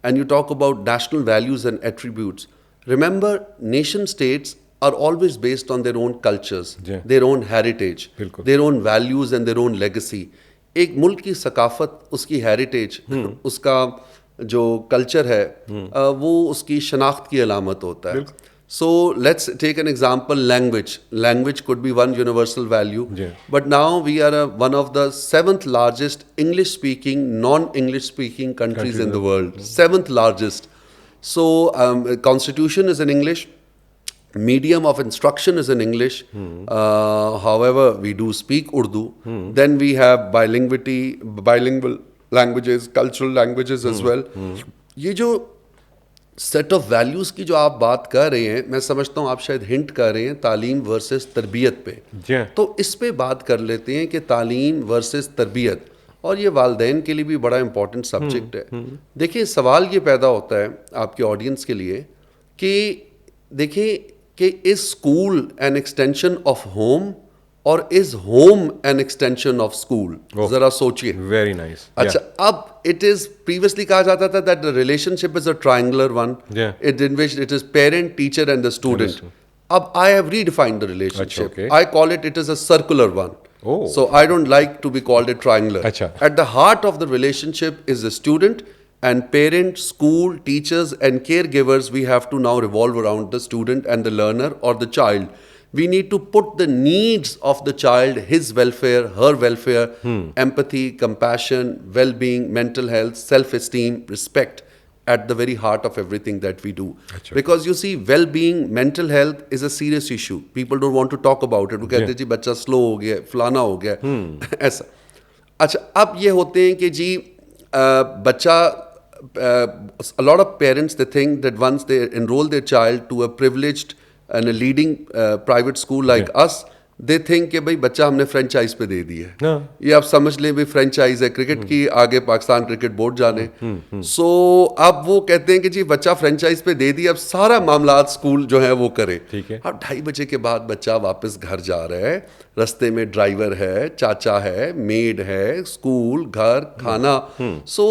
and you talk about national values and attributes, remember nation states are always based on their own cultures, their own heritage, their own values and their own legacy. एक मुल्क की सकाफत, उसकी heritage, उसका जो culture है, वो उसकी शनाख्त की अलामत होता है. So let's take an example, language. Language could be one universal value. Yeah. But now we are one of the seventh largest English speaking, non-English speaking countries in the world. Seventh largest. So constitution is in English. Medium of instruction is in English. However, we do speak Urdu. Then we have bilingual languages, cultural languages as well. ये जो set of values की जो आप बात कर रहे हैं, मैं समझता हूँ आप शायद हिंट कर रहे हैं तालीम वर्सेस तरबियत पे. तो इस पे बात कर लेते हैं कि तालीम वर्सेस तरबियत, और ये वालिदैन के लिए भी बड़ा इंपॉर्टेंट सब्जेक्ट है. देखिए, सवाल ये पैदा होता है आपके ऑडियंस के लिए कि देखिए कि is school an extension of home और is home an extension of school? जरा सोचिए. Very nice. अच्छा, अब इट इज प्रीवियसली कहा जाता था that the relationship is a triangular one, it in which it is parent, teacher and the student. अब I have redefined the relationship. I call it is a circular one. So I don't like to be called a triangular. At the heart of the relationship is the student, and parents, school, teachers and caregivers, we have to now revolve around the student and the learner or the child. We need to put the needs of the child, his welfare, her welfare, empathy, compassion, well-being, mental health, self-esteem, respect at the very heart of everything that we do. Because you see, well-being, mental health is a serious issue. People don't want to talk about it. वो कहते हैं जी बच्चा slow हो गया, फलाना हो गया, ऐसा. अच्छा, अब ये होते हैं कि जी बच्चा, a lot of parents, they think that once they enroll their child to a privileged and a leading private school like us, they think कि भाई बच्चा हमने फ्रेंचाइज पे दे दी है. ये आप समझ लें भाई फ्रेंचाइज है क्रिकेट की, आगे पाकिस्तान क्रिकेट बोर्ड जाने. सो अब वो कहते हैं कि जी बच्चा फ्रेंचाइज पे दे दिया, अब सारा मामलात स्कूल जो है वो करे. अब 2:30 बजे के बाद बच्चा वापस घर जा रहा है, रास्ते में ड्राइवर है, चाचा है, मेड है, स्कूल, घर, खाना. सो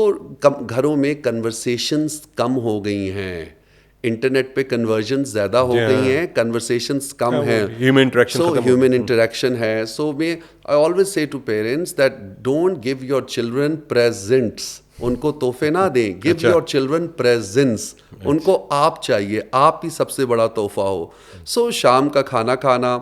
घरों में कन्वर्सेशंस कम हो गई हैं, इंटरनेट पे कन्वर्जन ज़्यादा हो गई हैं, कन्वर्सेशंस कम हैं, ह्यूमन इंटरेक्शन है. सो मैं I always say to parents that don't give your children presents. उनको तोहफे ना दें, गिव योर चिल्ड्रन प्रेजेंस. उनको आप चाहिए, आप ही सबसे बड़ा तोहफा हो. सो शाम का खाना खाना,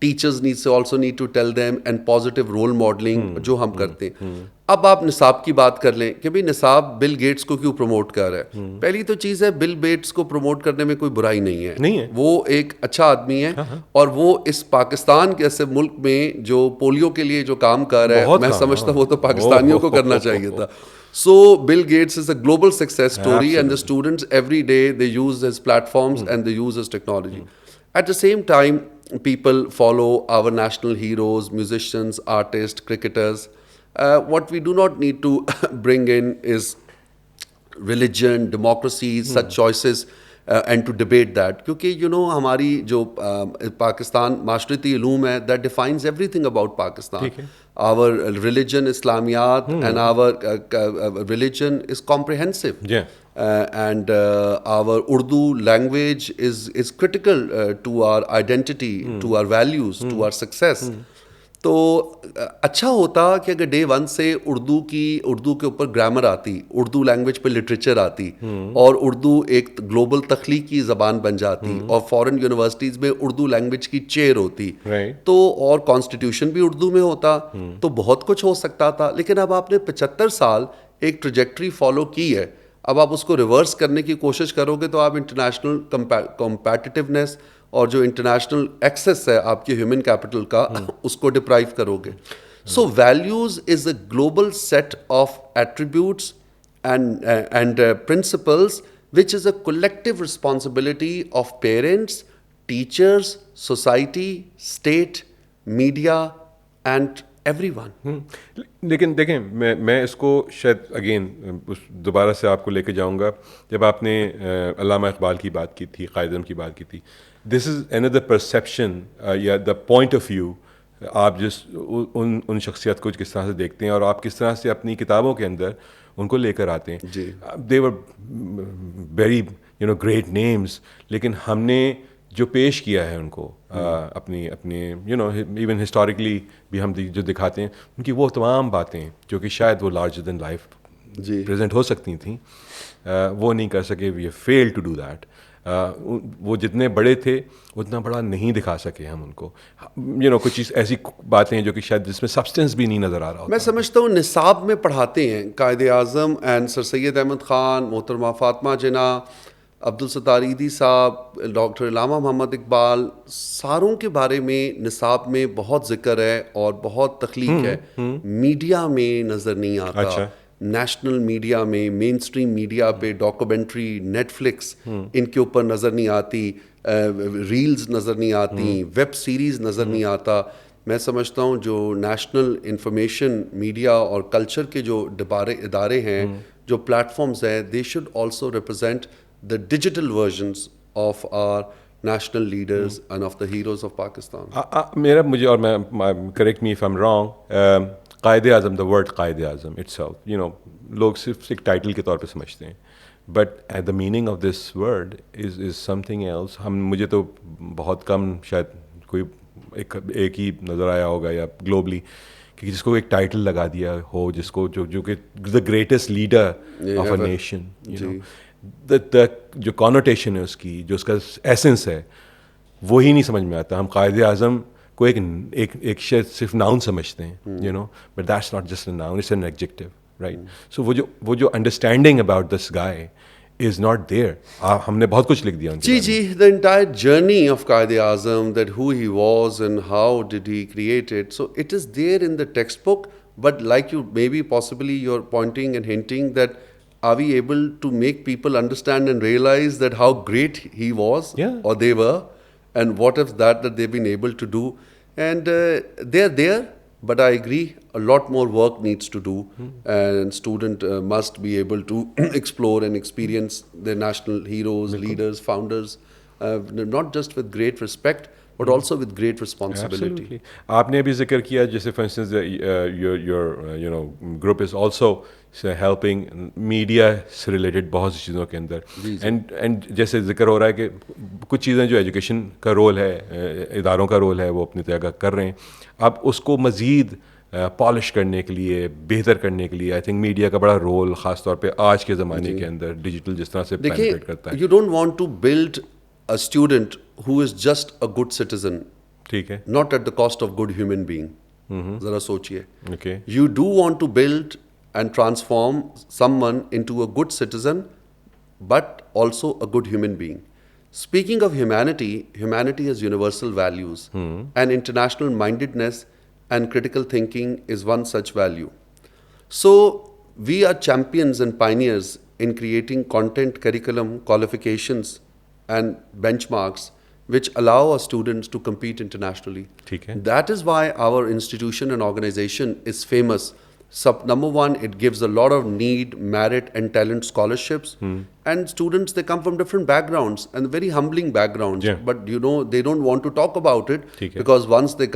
teachers also need to tell them, and positive role modelling जो हम करते हैं. अब आप निसाब की बात कर लें कि भाई निसाब बिल गेट्स को क्यों प्रमोट कर रहा है. पहली तो चीज़ है, बिल गेट्स को प्रमोट करने में कोई बुराई नहीं है. वो एक अच्छा आदमी है. और वो इस पाकिस्तान के ऐसे मुल्क में जो पोलियो के लिए जो काम कर रहा है, मैं समझता हूँ वो तो पाकिस्तानियों को करना चाहिए था. So Bill Gates is a global success story. Absolutely. And the students every day they use his platforms and they use his technology. At the same time, people follow our national heroes, musicians, artists, cricketers. What we do not need to bring in is religion, democracy, such choices, and to debate that. क्योंकि you know हमारी जो पाकिस्तान माशरती इलूम है, that defines everything about Pakistan. Our religion, Islamiyat, and our religion is comprehensive. And our Urdu language is critical to our identity, to our values, to our success. तो अच्छा होता कि अगर day 1 से उर्दू के ऊपर ग्रामर आती, उर्दू लैंग्वेज पे लिटरेचर आती, और उर्दू एक ग्लोबल तख्लीकी ज़बान बन जाती, और फॉरेन यूनिवर्सिटीज़ में उर्दू लैंग्वेज की चेयर होती. तो और कॉन्स्टिट्यूशन भी उर्दू में होता, तो बहुत कुछ हो सकता था. लेकिन अब आपने 75 साल एक ट्रजेक्ट्री फॉलो की है. अब आप उसको रिवर्स करने की कोशिश करोगे तो आप इंटरनेशनल कम्पैटिटिवनेस और जो इंटरनेशनल एक्सेस है आपके ह्यूमन कैपिटल का, उसको डिप्राइव करोगे. So values is a global set of attributes and principles which is a collective responsibility of parents, teachers, society, state, media and everyone. लेकिन देखें, मैं इसको शायद अगेन दोबारा से आपको लेके जाऊंगा. जब आपने अल्लामा इकबाल की बात की थी, कायदम की बात की थी, दिस इज़ अनदर परसेप्शन या द पॉइंट ऑफ व्यू. आप जिस उन शख्सियत को किस तरह से देखते हैं और आप किस तरह से अपनी किताबों के अंदर उनको लेकर आते हैं. दे वर वेरी ग्रेट नेम्स, लेकिन हमने जो पेश किया है उनको अपनी अपनी इवन हिस्टोरिकली भी हम जो दिखाते हैं उनकी वो तमाम बातें जो कि शायद वो लार्जर देन लाइफ प्रेजेंट हो सकती थी, वो नहीं कर सके. We fail to do that. वो जितने बड़े थे उतना बड़ा नहीं दिखा सके हम उनको. कुछ चीज़ ऐसी बातें हैं जो कि शायद जिसमें सब्सटेंस भी नहीं नज़र आ रहा होता. मैं समझता हूँ निसाब में पढ़ाते हैं कायदे आज़म एंड सर सैयद अहमद ख़ान, मोहतरमा फातिमा जिना, अब्दुल सत्तार ईदी साहब, डॉक्टर इलामा मोहम्मद इकबाल, सारों के बारे में निसाब में बहुत जिक्र है और बहुत तख्लीक है. मीडिया में नज़र नहीं आता. अच्छा. नेशनल मीडिया में, मेन स्ट्रीम मीडिया पे डॉक्यूमेंट्री, नेटफ्लिक्स, इनके ऊपर नज़र नहीं आती, रील्स नज़र नहीं आती, वेब सीरीज़ नज़र नहीं आता. मैं समझता हूँ जो नेशनल इंफॉर्मेशन मीडिया और कल्चर के जो इदारे हैं, जो प्लेटफॉर्म्स हैं, they should also represent the digital versions of our national leaders and of the heroes of Pakistan. मेरा मुझे और मैं correct me if I am wrong, कायदे आज़म, द वर्ड कायदे आज़म इट्सल्फ लोग सिर्फ एक टाइटल के तौर पे समझते हैं, but the meaning of this word is something else. मुझे तो बहुत कम शायद कोई एक ही नज़र आया होगा या ग्लोबली कि जिसको एक टाइटल लगा दिया हो, जिसको जो कि the greatest leader of a nation, जो कॉनोटेशन है उसकी, जो उसका एसेंस है, वो ही नहीं समझ में आता. हम कायदे आज़म को एक सिर्फ नाउन समझते हैं, but that's not just a noun, it's an adjective, right. So वो जो understanding about this guy is not there. हमने बहुत कुछ लिख दिया. जी, the entire journey of Qaid Azam, that who he was and how did he create it, so it is there in the textbook, but like you maybe possibly you're pointing and hinting that are we able to make people understand and realize that how great he was, or they were, and what is that they've been able to do, and they're there. But I agree, a lot more work needs to do, and student must be able to explore and experience their national heroes, leaders, founders, not just with great respect, but also with great responsibility. Absolutely. आपने अभी जिक्र किया जैसे for instance your group is also helping media से related बहुत सी चीज़ों के अंदर, and जैसे जिक्र हो रहा है कि कुछ चीज़ें जो एजुकेशन का रोल है, इदारों का रोल है, वो अपनी तरह का कर रहे हैं. अब उसको मज़ीद पॉलिश करने के लिए, बेहतर करने के लिए आई थिंक मीडिया का बड़ा रोल, ख़ास तौर पे आज के ज़माने के अंदर डिजिटल जिस तरह से पेनिट्रेट करता है. You don't want to build a student who is just a good citizen, ठीक है, not at the cost of good human being. ज़रा सोचिए. Okay. You do want to build and transform someone into a good citizen, but also a good human being. Speaking of humanity, humanity has universal values, and international mindedness and critical thinking is one such value. So we are champions and pioneers in creating content, curriculum, qualifications, and benchmarks which allow our students to compete internationally. That is why our institution and organization is famous. Number one, it gives a lot of need, merit, and talent scholarships. And students, they come from different backgrounds and very humbling backgrounds. But they don't want to talk about it because once they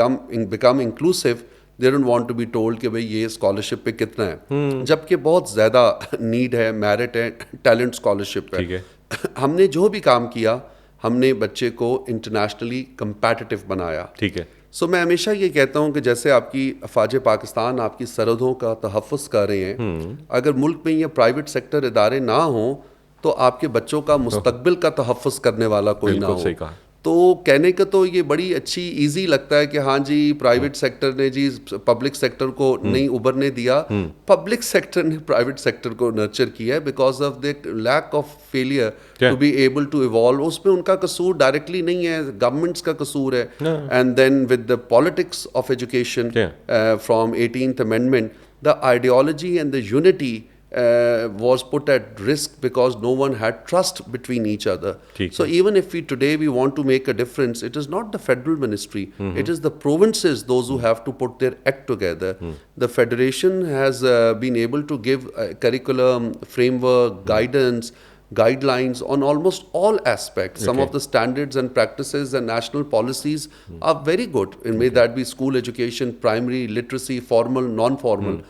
become inclusive, they don't want to be told कि भाई ये scholarship पे कितना है. जबकि बहुत ज़्यादा need है, merit है, talent scholarship है. हमने जो भी काम किया, हमने बच्चे को internationally competitive बनाया. ठीक है. So मैं हमेशा ये कहता हूँ कि जैसे आपकी अफवाज पाकिस्तान आपकी सरहदों का तहफ़्फ़ुज़ कर रहे हैं, अगर मुल्क में ये प्राइवेट सेक्टर इदारे ना हों तो आपके बच्चों का मुस्तकबिल का तहफ़्फ़ुज़ करने वाला कोई ना हो. तो कहने का तो ये बड़ी अच्छी इजी लगता है कि हाँ जी प्राइवेट सेक्टर ने जी पब्लिक सेक्टर को नहीं उभरने दिया. पब्लिक सेक्टर ने प्राइवेट सेक्टर को नर्चर किया है because of the lack of failure to be able to evolve. उसमें उनका कसूर डायरेक्टली नहीं है, गवर्नमेंट्स का कसूर है. And then with the politics of education from 18th amendment, the ideology and the unity was put at risk because no one had trust between each other. So even if today we want to make a difference, it is not the federal ministry, it is the provinces, those who have to put their act together. The federation has been able to give curriculum, framework, guidance, guidelines on almost all aspects. Some of the standards and practices and national policies are very good. And may that be school education, primary, literacy, formal, non-formal.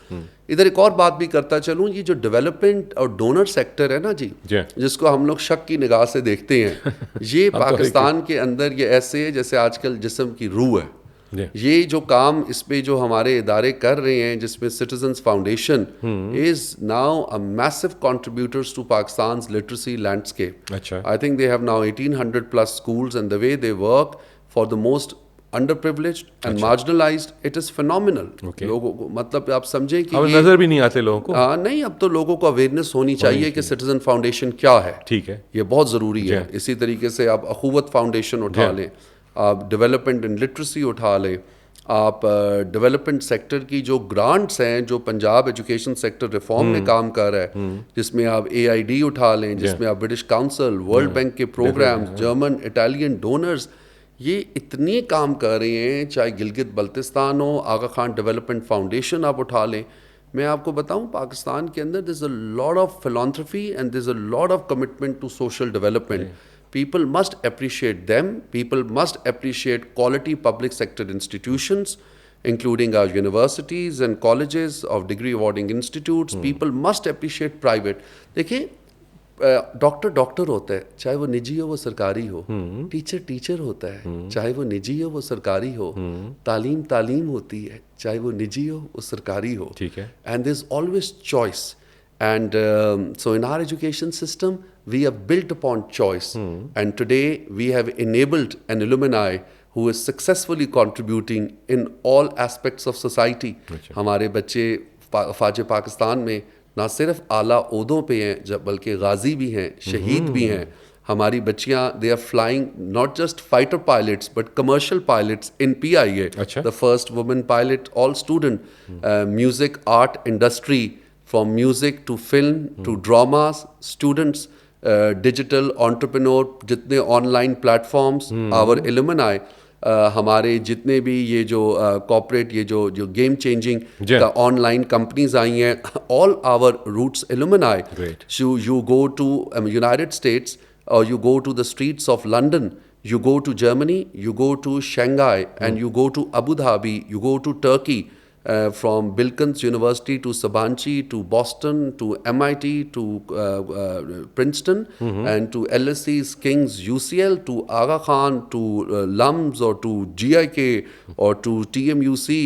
इधर एक और बात भी करता चलूँ, ये जो development और डोनर सेक्टर है ना जी, जिसको हम लोग शक की निगाह से देखते हैं, ये पाकिस्तान के अंदर ये ऐसे है जैसे आजकल जिस्म की रूह है। ये जो काम इस पे जो हमारे इदारे कर रहे हैं, जिसमें citizens foundation is now a massive contributors to Pakistan's literacy landscape. I think they have now 1800 plus schools and the way they work for the most underprivileged and marginalized, it is phenomenal. लोगों को मतलब आप समझें कि अब नजर भी नहीं आते लोगों को। नहीं, अब तो लोगों को अवेयरनेस होनी चाहिए कि सिटीजन फाउंडेशन क्या है। ठीक है, ये बहुत ज़रूरी है। इसी तरीके से आप अखुवत फाउंडेशन उठा लें, आप डेवलपमेंट एंड लिटरेसी उठा लें, आप डेवलपमेंट सेक्टर की जो ग्रांट्स हैं जो पंजाब एजुकेशन सेक्टर रिफॉर्म में काम कर रहा है, जिसमें आप AID उठा लें, जिसमें आप ब्रिटिश काउंसिल, वर्ल्ड बैंक के प्रोग्राम्स, जर्मन इटालियन डोनर्स, ये इतनी काम कर रहे हैं। चाहे गिलगित बल्तिस्तान हो, आगा खान डेवलपमेंट फाउंडेशन आप उठा लें। मैं आपको बताऊं, पाकिस्तान के अंदर there's a lot of philanthropy and there's a lot of commitment to social development. People must appreciate them. People must appreciate quality public sector institutions, including our universities and colleges of degree awarding institutes. People must appreciate private. देखिए, doctor doctor होता है, चाहे वो निजी हो वो सरकारी हो। टीचर टीचर होता है, चाहे वो निजी हो वो सरकारी हो। तालीम तालीम होती है, चाहे वो निजी हो वो सरकारी हो। ठीक है। And there is always choice, and so in our education system we have built upon choice, and today we have enabled an alumni who is successfully contributing in all aspects of society. हमारे बच्चे फाज पाकिस्तान में ना सिर्फ आला ओहदों पे हैं, जब बल्कि गाजी भी हैं, शहीद भी हैं। हमारी बच्चियां, they are flying not just fighter pilots but commercial pilots in PIA, the first women pilot, all student, music art industry, from music to film to dramas, students, digital entrepreneur, जितने ऑनलाइन प्लेटफॉर्म्स, आवर एलुमनाई, हमारे जितने भी ये जो corporate ये जो game changing online companies आई हैं, all our Roots alumni. You go to United States or you go to the streets of London, you go to Germany, you go to Shanghai, and you go to Abu Dhabi, you go to Turkey, from Bilkins University to Sabanchi to Boston to MIT to Princeton, and to LSE's King's UCL to Aga Khan to LUMS or to GIK or to TMUC,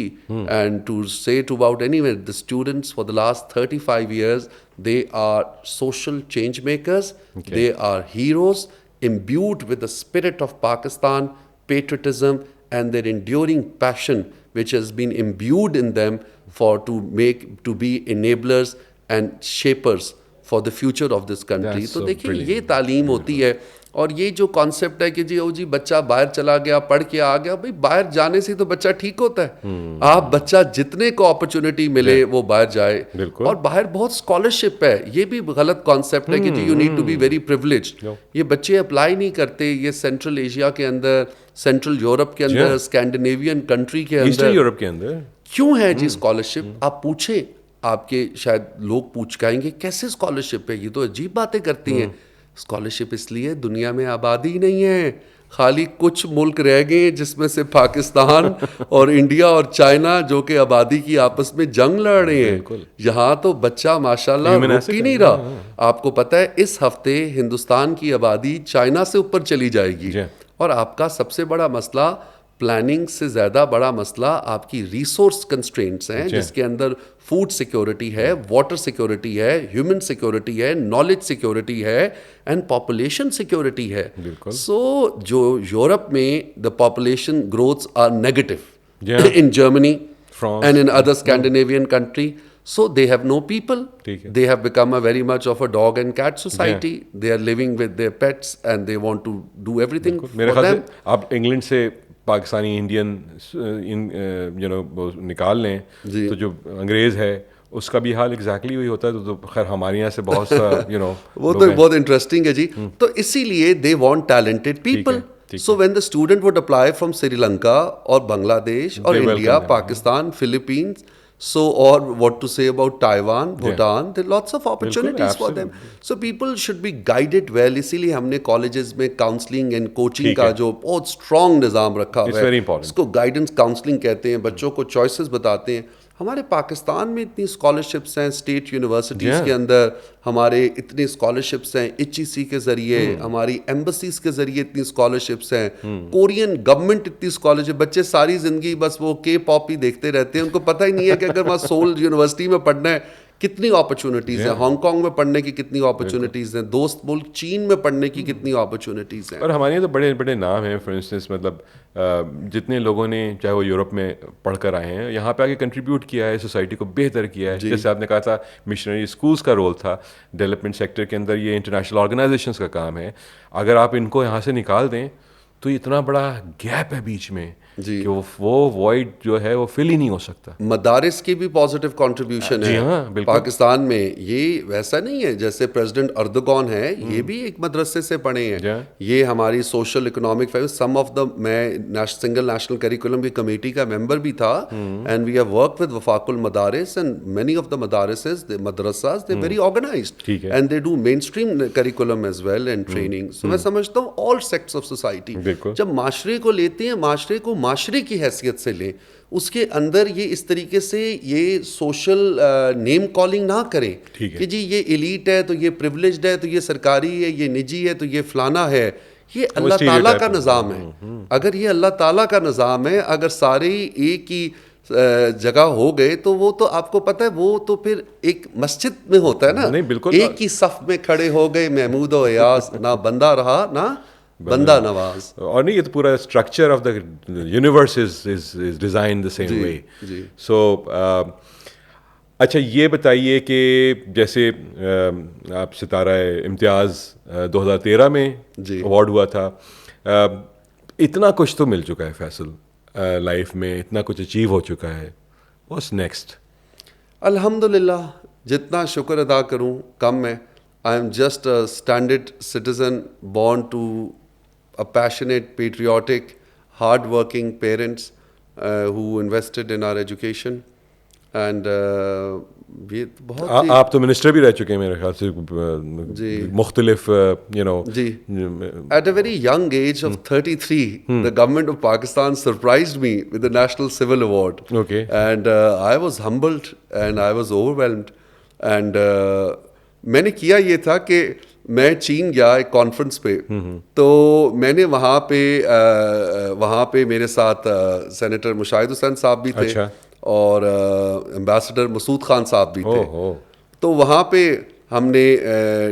and to say to about anywhere, the students for the last 35 years, they are social change makers. They are heroes imbued with the spirit of Pakistan, patriotism, and their enduring passion, which has been imbued in them to be enablers and shapers for the future of this country. तो देखिए ये तालीम होती है, और ये जो concept है कि जी बच्चा बाहर चला गया, पढ़ के आ गया, भाई बाहर जाने से तो बच्चा ठीक होता है। आप बच्चा जितने को अपॉर्चुनिटी मिले वो बाहर जाए, और बाहर बहुत स्कॉलरशिप है। ये भी गलत कॉन्सेप्ट है कि जी you need to be very privileged. ये बच्चे अप्लाई नहीं करते। ये सेंट्रल एशिया के अंदर, सेंट्रल यूरोप के अंदर, स्कैंडिनेवियन कंट्री के अंदर, ईस्टर्न यूरोप के अंदर क्यों है जी स्कॉलरशिप? आप पूछे, आपके शायद लोग पूछ कहेंगे कैसे स्कॉलरशिप है, ये तो अजीब बातें करती हैं। स्कॉलरशिप इसलिए, दुनिया में आबादी नहीं है, खाली कुछ मुल्क रह गए जिसमें से पाकिस्तान और इंडिया और चाइना, जो कि आबादी की आपस में जंग लड़ रहे हैं। यहाँ तो बच्चा माशाल्लाह रुक ही नहीं रहा। आपको पता है इस हफ्ते हिंदुस्तान की आबादी चाइना से ऊपर चली जाएगी, और आपका सबसे बड़ा मसला, प्लानिंग से ज़्यादा बड़ा मसला आपकी रिसोर्स कंस्ट्रेंट्स हैं, जिसके अंदर फूड सिक्योरिटी है, वाटर सिक्योरिटी है, ह्यूमन सिक्योरिटी है, नॉलेज सिक्योरिटी है, एंड पॉपुलेशन सिक्योरिटी है। सो जो यूरोप में the population growths are negative in Germany and in other Scandinavian country, so they have no people. They have become a very much of a dog and cat society. They are living with their pets and they want to do everything for them. आप England से Pakistani Indian निकाल लें तो जो अंग्रेज है उसका भी हाल एग्जैक्टली वही होता है। तो खैर हमारे यहाँ से बहुत सा वो तो बहुत इंटरेस्टिंग है जी। तो इसीलिए they want talented people. So when the student would apply from Sri Lanka or Bangladesh or India, Pakistan, Philippines, So, or what to say about Taiwan, Bhutan, there are lots of opportunities for them. absolutely. So people should be guided well. इसीलिए हमने colleges में counselling and coaching ठीक का है। जो बहुत strong निज़ाम रखा It's हुआ है, very important. इसको गाइडेंस काउंसलिंग कहते हैं, बच्चों को चॉइसेस बताते हैं। हमारे पाकिस्तान में इतनी स्कॉलरशिप्स हैं स्टेट यूनिवर्सिटीज़ Yeah. के अंदर, हमारे इतनी स्कॉलरशिप्स हैं HEC के ज़रिए, हमारी एम्बसीज के ज़रिए इतनी स्कॉलरशिप्स हैं, कोरियन गवर्नमेंट इतनी स्कॉलरशिप, बच्चे सारी ज़िंदगी बस वो के पॉप ही देखते रहते हैं, उनको पता ही नहीं है कि अगर वहाँ सोल यूनिवर्सिटी में पढ़ना है कितनी अपॉर्चुनिटीज़ हैं, हांगकांग में पढ़ने की कितनी अपॉर्चुनिटीज़ हैं, दोस्त मुल्क चीन में पढ़ने की कितनी अपॉर्चुनिटीज़ हैं। और हमारे यहाँ तो बड़े बड़े नाम हैं, फॉर इंस्टेंस मतलब जितने लोगों ने चाहे वो यूरोप में पढ़ कर आए हैं, यहाँ पे आके कंट्रीब्यूट किया है, सोसाइटी को बेहतर किया है। जैसे आपने कहा था मिशनरी स्कूल्स का रोल था डेवलपमेंट सेक्टर के अंदर, ये इंटरनेशनल ऑर्गेनाइजेशंस का काम है। अगर आप इनको यहाँ से निकाल दें तो इतना बड़ा गैप है बीच में कि वो वॉइड जो है वो फिल ही नहीं हो सकता। मदारिस की भी पॉजिटिव कंट्रीब्यूशन है। हाँ, बिल्कुल। पाकिस्तान में ये वैसा नहीं है, जैसे प्रेसिडेंट अर्दोगान है, ये भी एक मदरसे से पढ़े हैं। ये हमारी social economic some of the, मैं सिंगल नेशनल करिकुलम की कमेटी का मेंबर भी था, and we have worked with Wafaqul Madaris, and many of the मदारिसेस, the madrasas, they very organised and they do mainstream curriculum as well and training. So मैं समझता हूँ all sects of society जब माशरे को लेते हैं, माशरे को माशरे की हैसियत से लें, उसके अंदर ये इस तरीके से ये सोशल नेम कॉलिंग ना करें कि जी ये एलीट है तो ये प्रिविलेज्ड है तो ये सरकारी है, ये निजी है तो ये फलाना है। ये अल्लाह ताला का निज़ाम है। अगर ये अल्लाह ताला का निज़ाम है, अगर सारे एक ही जगह हो गए तो वो तो आपको पता है, वो तो फिर एक मस्जिद में होता है ना, नहीं, बिल्कुल। एक ही सफ में खड़े हो गए महमूद और यास, ना बंदा रहा ना बंदा नवाज। और नहीं, ये तो पूरा structure of the universe is design the same way. So अच्छा ये बताइए कि जैसे आप सितारा इम्तियाज़ 2013 में अवार्ड हुआ था, इतना कुछ तो मिल चुका है फैसल लाइफ में, इतना कुछ अचीव हो चुका है, व्हाट्स नेक्स्ट? अल्हम्दुलिल्लाह, जितना शुक्र अदा करूं कम है। I am just a standard citizen born to a passionate, patriotic, hard-working parents who invested in our education, and ये बहुत आप तो मिनिस्टर भी रह चुके हैं मेरे ख्याल से, मुख्तलिफ यू नो। जी, at a very young age of 33, the government of Pakistan surprised me with the National Civil Award. Okay. And I was humbled and I was overwhelmed. And मैंने किया ये था कि मैं चीन गया एक कॉन्फ्रेंस पे, तो मैंने वहाँ पे मेरे साथ सेनेटर मुशाहिद हुसैन साहब भी थे। अच्छा। और एम्बेसडर मसूद खान साहब भी थे। तो वहाँ पे हमने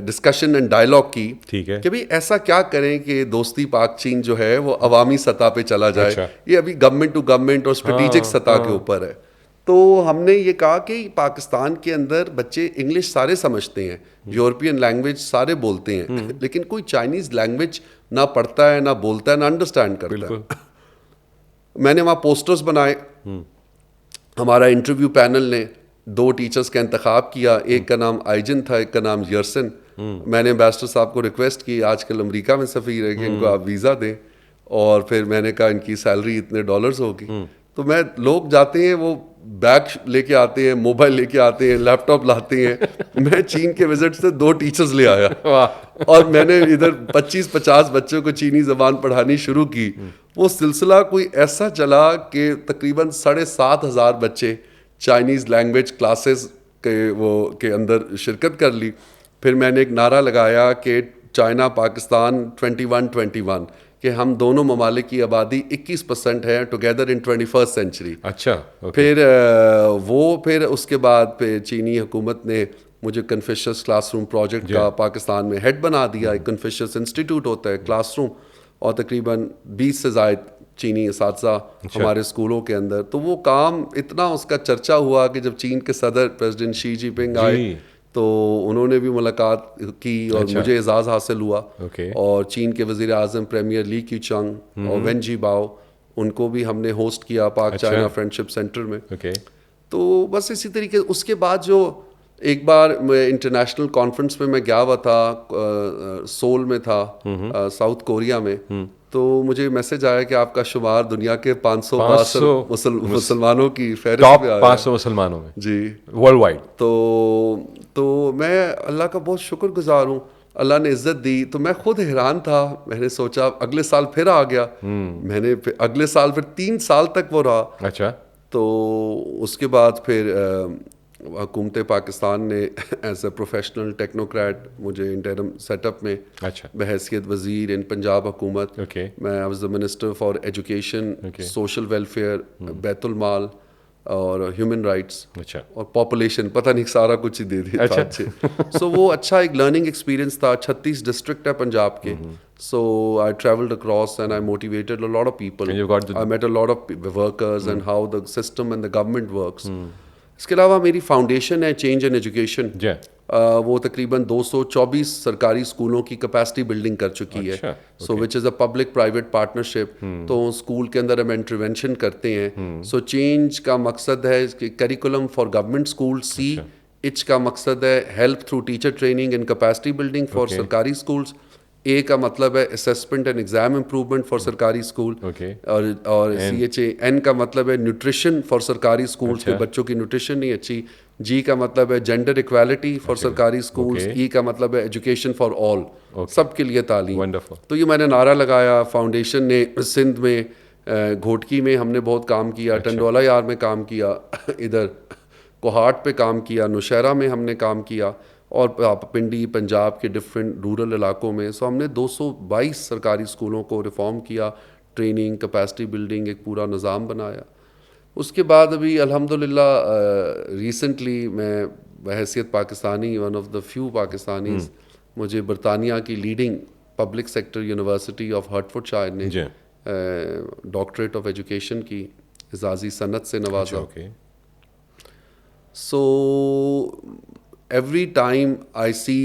डिस्कशन एंड डायलॉग की कि भाई ऐसा क्या करें कि दोस्ती पाक चीन जो है वो अवामी सतह पे चला जाए। अच्छा। ये अभी गवर्नमेंट टू गवर्नमेंट और स्ट्रेटेजिक सतह के ऊपर है। तो हमने ये कहा कि पाकिस्तान के अंदर बच्चे इंग्लिश सारे समझते हैं, यूरोपियन लैंग्वेज सारे बोलते हैं, लेकिन कोई चाइनीज़ लैंग्वेज ना पढ़ता है, ना बोलता है, ना अंडरस्टैंड करता है। मैंने वहाँ पोस्टर्स बनाए, हमारा इंटरव्यू पैनल ने 2 टीचर्स का इंतखाब किया, एक का नाम आइजन था, एक का नाम यर्सन। मैंने एम्बेसडर साहब को रिक्वेस्ट की, आजकल अमेरिका में सफ़ीर है, कि इनको आप वीज़ा दें, और फिर मैंने कहा इनकी सैलरी इतने डॉलर्स होगी। तो मैं, लोग जाते हैं वो बैग लेके आते हैं, मोबाइल लेके आते हैं, लैपटॉप लाते हैं। मैं चीन के विजिट से 2 टीचर्स ले आया और मैंने इधर 25-50 बच्चों को चीनी ज़बान पढ़ानी शुरू की। वो सिलसिला कोई ऐसा चला कि तकरीबन 7,500 बच्चे चाइनीज़ लैंग्वेज क्लासेस के अंदर शिरकत कर ली। फिर मैंने एक नारा लगाया कि चाइना पाकिस्तान 21-21, कि हम दोनों ममालिक की आबादी 21% है, टुगेदर इन 21st सेंचुरी। अच्छा। फिर उसके बाद फिर चीनी हुकूमत ने मुझे कन्फेशस क्लासरूम प्रोजेक्ट का पाकिस्तान में हेड बना दिया। एक कन्फेशस इंस्टीट्यूट होता है क्लासरूम, और तकरीबन 20 से ज़ायद चीनी इसातिज़ा हमारे स्कूलों के अंदर। तो वो काम इतना उसका चर्चा हुआ कि जब चीन के सदर प्रेसिडेंट शी जिनपिंग आए तो उन्होंने भी मुलाकात की और मुझे एजाज़ हासिल हुआ। और चीन के वज़ीर आज़म प्रीमियर ली क्यूचंग और वेन जी बाओ, उनको भी हमने होस्ट किया पाक चाइना फ्रेंडशिप सेंटर में। तो बस इसी तरीके उसके बाद जो एक बार मैं इंटरनेशनल कॉन्फ्रेंस में मैं गया हुआ था, सोल में था, साउथ कोरिया में। तो मुझे मैसेज आया कि आपका शुमार दुनिया के 500 मुसलमानों की फहरिस्त टॉप में आया 500 मुसलमानों में जी। World wide. तो मैं अल्लाह का बहुत शुक्रगुजार हूँ, अल्लाह ने इज्जत दी। तो मैं खुद हैरान था, मैंने सोचा अगले साल फिर आ गया। मैंने अगले साल फिर 3 साल तक वो रहा। अच्छा। तो उसके बाद फिर हुकूमत पाकिस्तान ने एज ए प्रोफेशनल टेक्नोक्रेट मुझे इंटरम सेटअप में अच्छा। बहैसियत वज़ीर इन पंजाब हुकूमत, ओके। मैं I was the minister for education, Okay. Social welfare, बैतुल माल और ह्यूमन राइट्स अच्छा। और पॉपुलेशन, पता नहीं सारा कुछ ही दे दिया था अच्छा। अच्छे। सो वो अच्छा एक लर्निंग एक्सपीरियंस था। 36 डिस्ट्रिक्ट है पंजाब के। So I travelled across and I motivated a lot of people. And you got the I met a lot of workers and how the system and the government works. इसके अलावा मेरी foundation है change and education. Yeah. वो तकरीबन 224 सरकारी स्कूलों की capacity building कर चुकी है। अच्छा, so which is a public private partnership. तो स्कूल के अंदर हम इंटरवेंशन करते हैं। सो चेंज का मकसद है कि curriculum for government school C, इच का मकसद है help through teacher training and capacity building for Okay. सरकारी स्कूल्स। ए का मतलब है assessment and exam improvement for सरकारी स्कूल। Okay. और सी एच ए एन का मतलब है न्यूट्रिशन फॉर सरकारी स्कूल्स के अच्छा। बच्चों की न्यूट्रिशन नहीं अच्छी। जी का मतलब है जेंडर इक्वालिटी फॉर सरकारी स्कूल्स। Okay. ई का मतलब है एजुकेशन फॉर ऑल, सबके लिए तालीम। Wonderful. तो ये मैंने नारा लगाया। फाउंडेशन ने सिंध में घोटकी में हमने बहुत काम किया, टंडोला यार में काम किया, इधर कोहाट पे काम किया, नौशहरा में हमने काम किया और पिंडी पंजाब के डिफरेंट रूरल इलाकों में। सो हमने 222 सरकारी स्कूलों को रिफॉर्म किया, ट्रेनिंग, कैपेसिटी बिल्डिंग, एक पूरा निज़ाम बनाया। उसके बाद अभी अल्हम्दुलिल्लाह रिसेंटली मैं बहैसियत Pakistani, one of the few Pakistanis, मुझे बरतानिया की leading public sector university of Hertfordshire ने जी। डॉक्टरेट ऑफ एजुकेशन की एजाज़ी सनत से नवाजा। Okay. So every time I see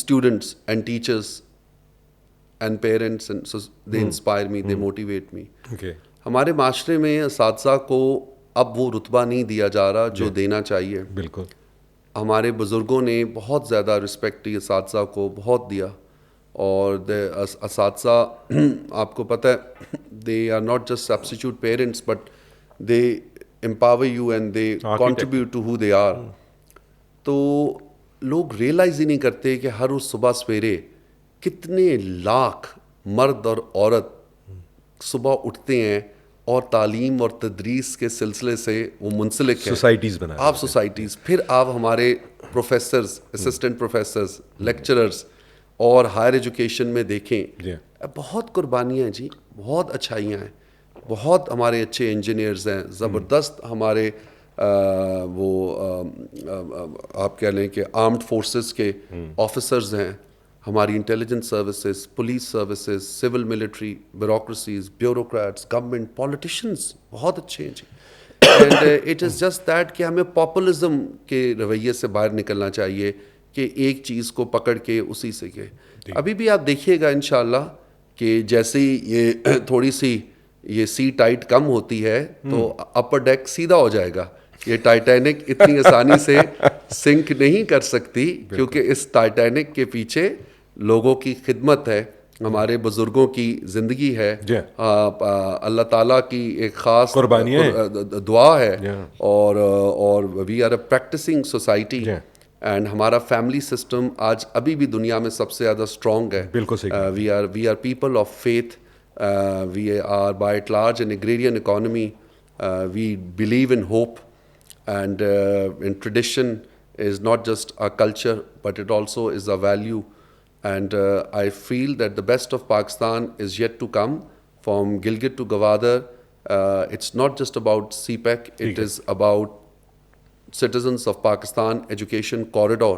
students and teachers and parents, and so they inspire me, they motivate me. Okay. हमारे माशरे में असातिज़ा को अब वो रुतबा नहीं दिया जा रहा जो देना चाहिए। बिल्कुल। हमारे बुज़ुर्गों ने बहुत ज़्यादा रिस्पेक्ट असातिज़ा को बहुत दिया। और असातिज़ा आपको पता है, they are not just substitute parents but they empower you and they contribute to who they are. तो लोग रियलाइज़ ही नहीं करते कि हर उस सुबह सवेरे कितने लाख मर्द और औरत सुबह उठते हैं और तालीम और तदरीस के सिलसिले से वो मुंसलिक हैं। सोसाइटीज़ बना आप सोसाइटीज़, फिर आप हमारे प्रोफेसर्स, असिस्टेंट प्रोफेसर्स, लेक्चरर्स और हायर एजुकेशन में देखें, बहुत कुर्बानियाँ हैं जी, बहुत अच्छाइयाँ हैं, बहुत हमारे अच्छे इंजीनियर्स हैं, ज़बरदस्त हमारे आप कह लें कि आर्म्ड फोर्सेस के ऑफिसर्स हैं, हमारी intelligence services, police services, civil military, bureaucracies, bureaucrats, government, politicians बहुत अच्छे हैं जी। And it is just that कि हमें पॉपुलिज्म के रवैये से बाहर निकलना चाहिए कि एक चीज़ को पकड़ के उसी से के। अभी भी आप देखिएगा इंशाल्लाह कि जैसे ही ये थोड़ी सी ये सी टाइट कम होती है तो अपर डेक सीधा हो जाएगा। ये टाइटैनिक इतनी आसानी से सिंक नहीं कर सकती, क्योंकि इस टाइटैनिक के पीछे लोगों की खिदमत है, हमारे बुजुर्गों की ज़िंदगी है, अल्लाह ताला की एक ख़ास दुआ है, और we are a practicing society. And हमारा फैमिली सिस्टम आज अभी भी दुनिया में सबसे ज़्यादा स्ट्रॉन्ग है। बिल्कुल सही। We are people of faith. We are by and large an agrarian economy. We believe in hope, and in tradition is not just our culture, but it also is a value. And I feel that the best of Pakistan is yet to come, from Gilgit to Gwadar. It's not just about CPEC, it is about citizens of Pakistan education corridor,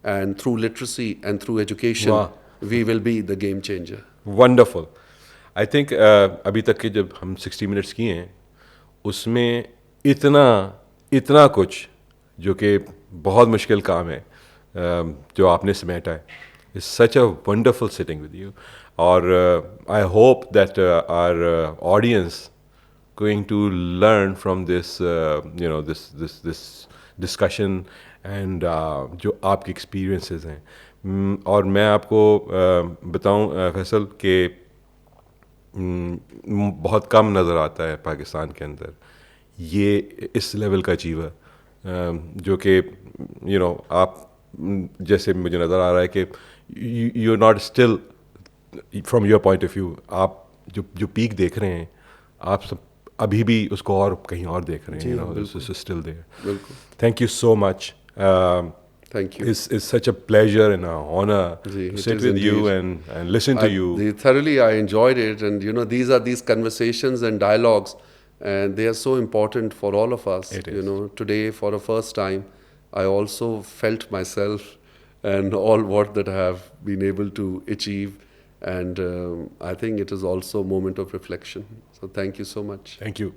and through literacy and through education, we will be the game changer. Wonderful. I think अभी तक के जब हम 60 minutes किए हैं उसमें इतना कुछ जो कि बहुत मुश्किल काम है जो आपने समेटा है। It's such a wonderful sitting with you, और I hope that our audience going to learn from this discussion and जो आपके एक्सपीरियंसेस हैं। और मैं आपको बताऊं फैसल कि बहुत कम नज़र आता है पाकिस्तान के अंदर ये इस लेवल का अचीवर, जो कि आप जैसे मुझे नज़र आ रहा है कि you not still from your point of view, आप जो पीक देख रहे हैं, आप सब अभी भी उसको और कहीं और देख रहे हैं, दिस इज स्टिल देयर। बिल्कुल, thank you so much. Thank you It's such a pleasure and an honor ji, to it sit is with you indeed. and listen to you. Thoroughly I enjoyed it, and these are these conversations and dialogues, and they are so important for all of us. It is. Today for the first time, I also felt myself and all what that I have been able to achieve, and I think it is also a moment of reflection. So thank you so much. Thank you.